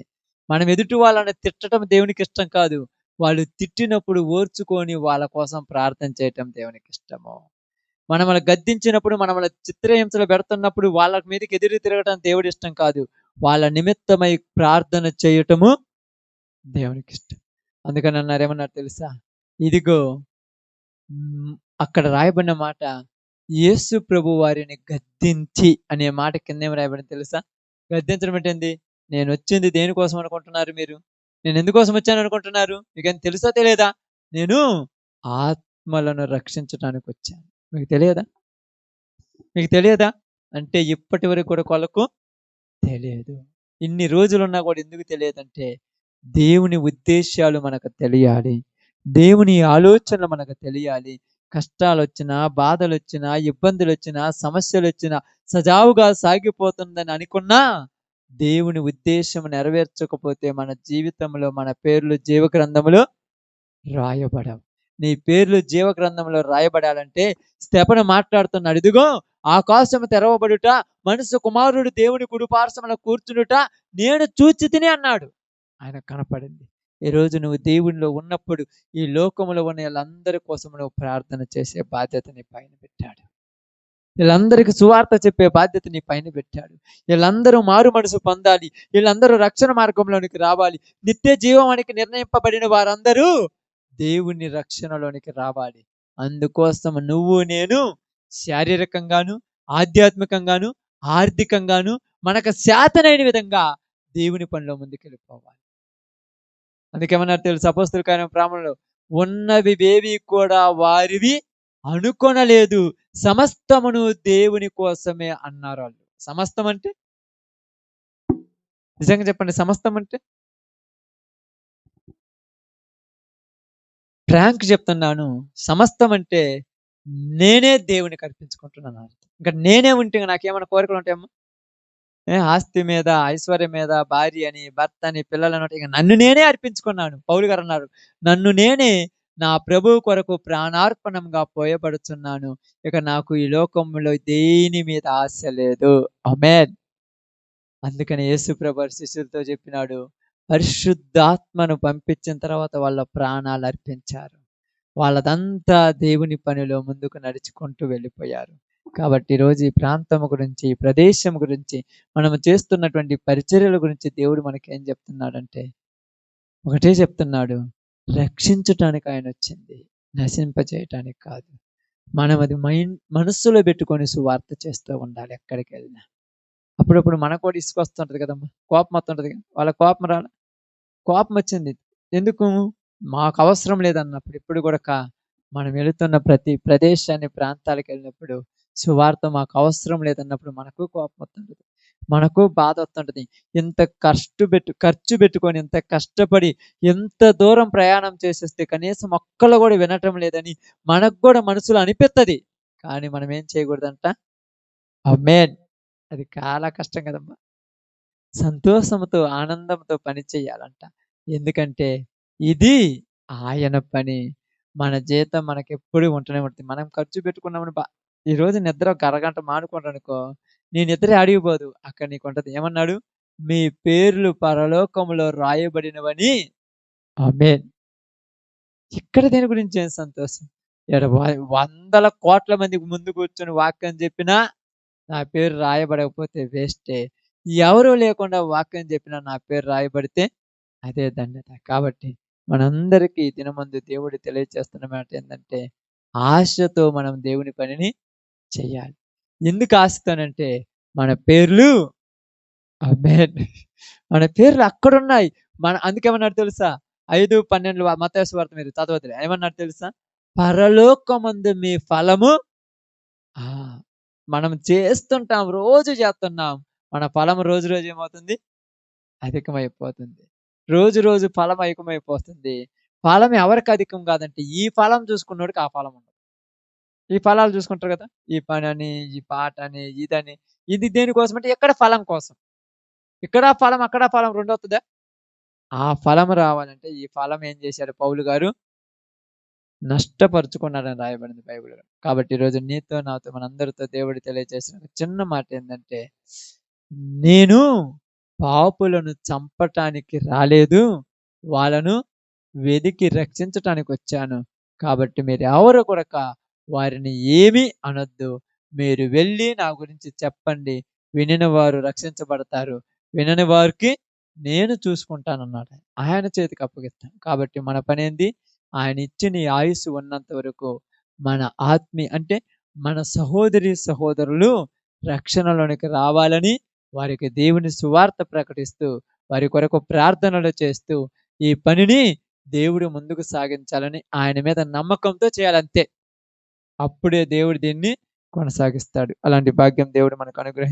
మనం ఎదుటి వాళ్ళని తిట్టడం దేవునికి ఇష్టం కాదు. వాళ్ళు తిట్టినప్పుడు ఓర్చుకొని వాళ్ళ కోసం ప్రార్థన చేయటం దేవునికి ఇష్టము. మనల్ని గద్దించినప్పుడు, మనల్ని చిత్రహింసలు పెడుతున్నప్పుడు వాళ్ళ మీదకి ఎదురు తిరగటం దేవుడి ఇష్టం కాదు. వాళ్ళ నిమిత్తమై ప్రార్థన చేయటము దేవునికి ఇష్టం. అందుకని అన్నారు, ఏమన్నారు తెలుసా? ఇదిగో, అక్కడ రాయబడిన మాట, యేసు ప్రభు వారిని గద్దించి అనే మాట కింద ఏమి రాయబడింది తెలుసా? గద్దించడం ఏంటి? నేను వచ్చింది దేనికోసం అనుకుంటున్నారు మీరు? నేను ఎందుకోసం వచ్చాను అనుకుంటున్నారు? మీకేం తెలుసా తెలియదా? నేను ఆత్మలను రక్షించడానికి వచ్చాను. మీకు తెలియదా? మీకు తెలియదా? అంటే ఇప్పటి వరకు కూడా కొలకు తెలియదు. ఇన్ని రోజులున్నా కూడా ఎందుకు తెలియదంటే, దేవుని ఉద్దేశాలు మనకు తెలియాలి. దేవుని ఆలోచనలు మనకు తెలియాలి. కష్టాలొచ్చినా, బాధలొచ్చినా, ఇబ్బందులొచ్చినా, సమస్యలొచ్చినా సజావుగా సాగిపోతుందని అనుకున్నా, దేవుని ఉద్దేశం నెరవేర్చకపోతే మన జీవితంలో మన పేర్లు జీవగ్రంథములో రాయబడవు. నీ పేర్లు జీవగ్రంథంలో రాయబడాలంటే స్తెఫను మాట్లాడుతున్నాడు, ఇదిగో ఆకాశము తెరవబడుట, మనుష్య కుమారుడు దేవుని కుడిపార్శ్వమున కూర్చునుట నేను చూచితిని అన్నాడు. ఆయన కనపడింది. ఈరోజు నువ్వు దేవునిలో ఉన్నప్పుడు ఈ లోకములో ఉన్న వీళ్ళందరి కోసం నువ్వు ప్రార్థన చేసే బాధ్యత నీ పైన పెట్టాడు. వీళ్ళందరికీ సువార్త చెప్పే బాధ్యత నీ పైన పెట్టాడు. వీళ్ళందరూ మారు మనసు పొందాలి. వీళ్ళందరూ రక్షణ మార్గంలోనికి రావాలి. నిత్య జీవానికి నిర్ణయింపబడిన వారందరూ దేవుని రక్షణలోనికి రావాలి. అందుకోసం నువ్వు నేను శారీరకంగాను, ఆధ్యాత్మికంగాను, ఆర్థికంగాను మనకు శాతనైన విధంగా దేవుని పనిలో ముందుకెళ్ళిపోవాలి. అందుకేమన్నారు తెలుసు? అపోస్తలుల కార్యం ప్రారంభంలో ఉన్నవివేవి కూడా వారివి అనుకొనలేదు, సమస్తమును దేవుని కోసమే అన్నారు వాళ్ళు. సమస్తం అంటే నిజంగా చెప్పండి, సమస్తం అంటే ఫ్రాంక్ చెప్తున్నాను. సమస్తం అంటే నేనే దేవునికి అర్పించుకుంటున్నాను అర్థం. ఇంకా నేనే ఉంటే నాకేమైనా కోరికలు ఉంటాయమ్మా? ఆస్తి మీద, ఐశ్వర్యం మీద, భార్య అని, భర్త అని, పిల్లలని ఇక నన్ను నేనే అర్పించుకున్నాను. పౌలు గారు అన్నారు, నన్ను నేనే నా ప్రభువు కొరకు ప్రాణార్పణంగా పోయబడుచున్నాను. ఇక నాకు ఈ లోకంలో దేని మీద ఆశ లేదు. ఆమేన్. అందుకని యేసు ప్రభు శిష్యులతో చెప్పినాడు, పరిశుద్ధాత్మను పంపించిన తర్వాత వాళ్ళ ప్రాణాలు అర్పించారు. వాళ్ళదంతా దేవుని పనిలో ముందుకు నడుచుకుంటూ వెళ్ళిపోయారు. కాబట్టి ఈరోజు ఈ ప్రాంతం గురించి, ఈ ప్రదేశం గురించి, మనం చేస్తున్నటువంటి పరిచర్యల గురించి దేవుడు మనకేం చెప్తున్నాడంటే, ఒకటే చెప్తున్నాడు, రక్షించటానికి ఆయన వచ్చింది, నశింపజేయటానికి కాదు. మనం అది మనస్సులో పెట్టుకొని సువార్త చేస్తూ ఉండాలి ఎక్కడికి వెళ్ళినా. అప్పుడప్పుడు మనకు కూడా ఇసుకొస్తుంటది కదమ్మా, కోపం వస్తుంటది కదా. వాళ్ళ కోపం రాల, కోపం వచ్చింది ఎందుకు, మాకు అవసరం లేదన్నప్పుడు. ఇప్పుడు కూడా మనం వెళుతున్న ప్రతి ప్రదేశాన్ని, ప్రాంతాలకు వెళ్ళినప్పుడు సువార్త మాకు అవసరం లేదన్నప్పుడు మనకు కోపం వస్తుంటది, మనకు బాధ వస్తుంటది. ఇంత ఖర్చు పెట్టుకొని, ఇంత కష్టపడి, ఎంత దూరం ప్రయాణం చేసేస్తే కనీసం ఒక్కళ్ళు కూడా వినటం లేదని మనకు కూడా మనసులో అనిపిస్తుంది. కానీ మనం ఏం చేయకూడదంట? ఆమేన్. అది చాలా కష్టం కదమ్మా. సంతోషంతో, ఆనందంతో పని చేయాలంట. ఎందుకంటే ఇది ఆయన పని. మన జీతం మనకెప్పుడు ఉంటూనే ఉంటుంది. మనం ఖర్చు పెట్టుకున్నామని ఈరోజు నిద్ర ఒక అరగంట మానుకున్నారనుకో, నీ నిద్ర ఆడిగిపోదు. అక్కడ నీకుంటది. ఏమన్నాడు? మీ పేర్లు పరలోకములో రాయబడినవని. ఆమేన్. ఇక్కడ దేని గురించి ఏం సంతోషం? ఈడ వందల కోట్ల మంది ముందు కూర్చొని వాక్యం చెప్పినా నా పేరు రాయబడకపోతే వేస్టే. ఎవరు లేకుండా వాక్యం చెప్పినా నా పేరు రాయబడితే అదే ధన్యత. కాబట్టి మనందరికీ దినమందు దేవుడు తెలియజేస్తున్న మాట ఏంటంటే, ఆశతో మనం దేవుని పనిని చెయ్యాలి. ఎందుకు ఆశతోనంటే మన పేర్లు, ఆమేన్, మన పేర్లు అక్కడున్నాయి. అందుకేమన్నాడు తెలుసా? 5:12 మత్తయి సువార్త మీరు చదవదులే. ఏమన్నాడు తెలుసా? పరలోకమందు మీ ఫలము. ఆ మనం చేస్తుంటాం, రోజు చేస్తున్నాం. మన ఫలం రోజు రోజు ఏమవుతుంది? అధికమైపోతుంది. రోజు రోజు ఫలం అధికమైపోతుంది. ఫలం ఎవరికి అధికం కాదంటే, ఈ ఫలం చూసుకున్నోడికి ఆ ఫలం ఉండదు. ఈ ఫలాలు చూసుకుంటారు కదా, ఈ పని అని, ఈ పాట అని, ఇదని. ఇది దేనికోసం అంటే ఎక్కడ ఫలం కోసం. ఇక్కడ ఫలం, అక్కడ ఫలం రెండవుతుందా? ఆ ఫలం రావాలంటే ఈ ఫలం ఏం చేశాడు పౌలు గారు? నష్టపరుచుకున్నాడని రాయబడింది బైబిల్. కాబట్టి ఈరోజు నీతో, నాతో, మనందరితో దేవుడు తెలియజేసిన చిన్న మాట ఏంటంటే, నేను పాపులను చంపటానికి రాలేదు, వాళ్ళను వెదికి రక్షించటానికి వచ్చాను. కాబట్టి మీరు ఎవరు కూడా వారిని ఏమీ అనొద్దు. మీరు వెళ్ళి నా గురించి చెప్పండి. వినిన వారు రక్షించబడతారు, వినని వారికి నేను చూసుకుంటానన్నాడు. ఆయన చేతికి అప్పగిస్తాను. కాబట్టి మన పని ఏంది? ఆయన ఇచ్చిన ఈ ఆయుస్సు ఉన్నంత వరకు మన అంటే మన సహోదరులు రక్షణలోనికి రావాలని, వారికి దేవుని సువార్త ప్రకటిస్తూ, వారి కొరకు ప్రార్థనలు చేస్తూ, ఈ పనిని దేవుడు ముందుకు సాగించాలని ఆయన మీద నమ్మకంతో చేయాలంతే. అప్పుడే దేవుడు దీన్ని కొనసాగిస్తాడు. అలాంటి భాగ్యం దేవుడు మనకు అనుగ్రహించాడు.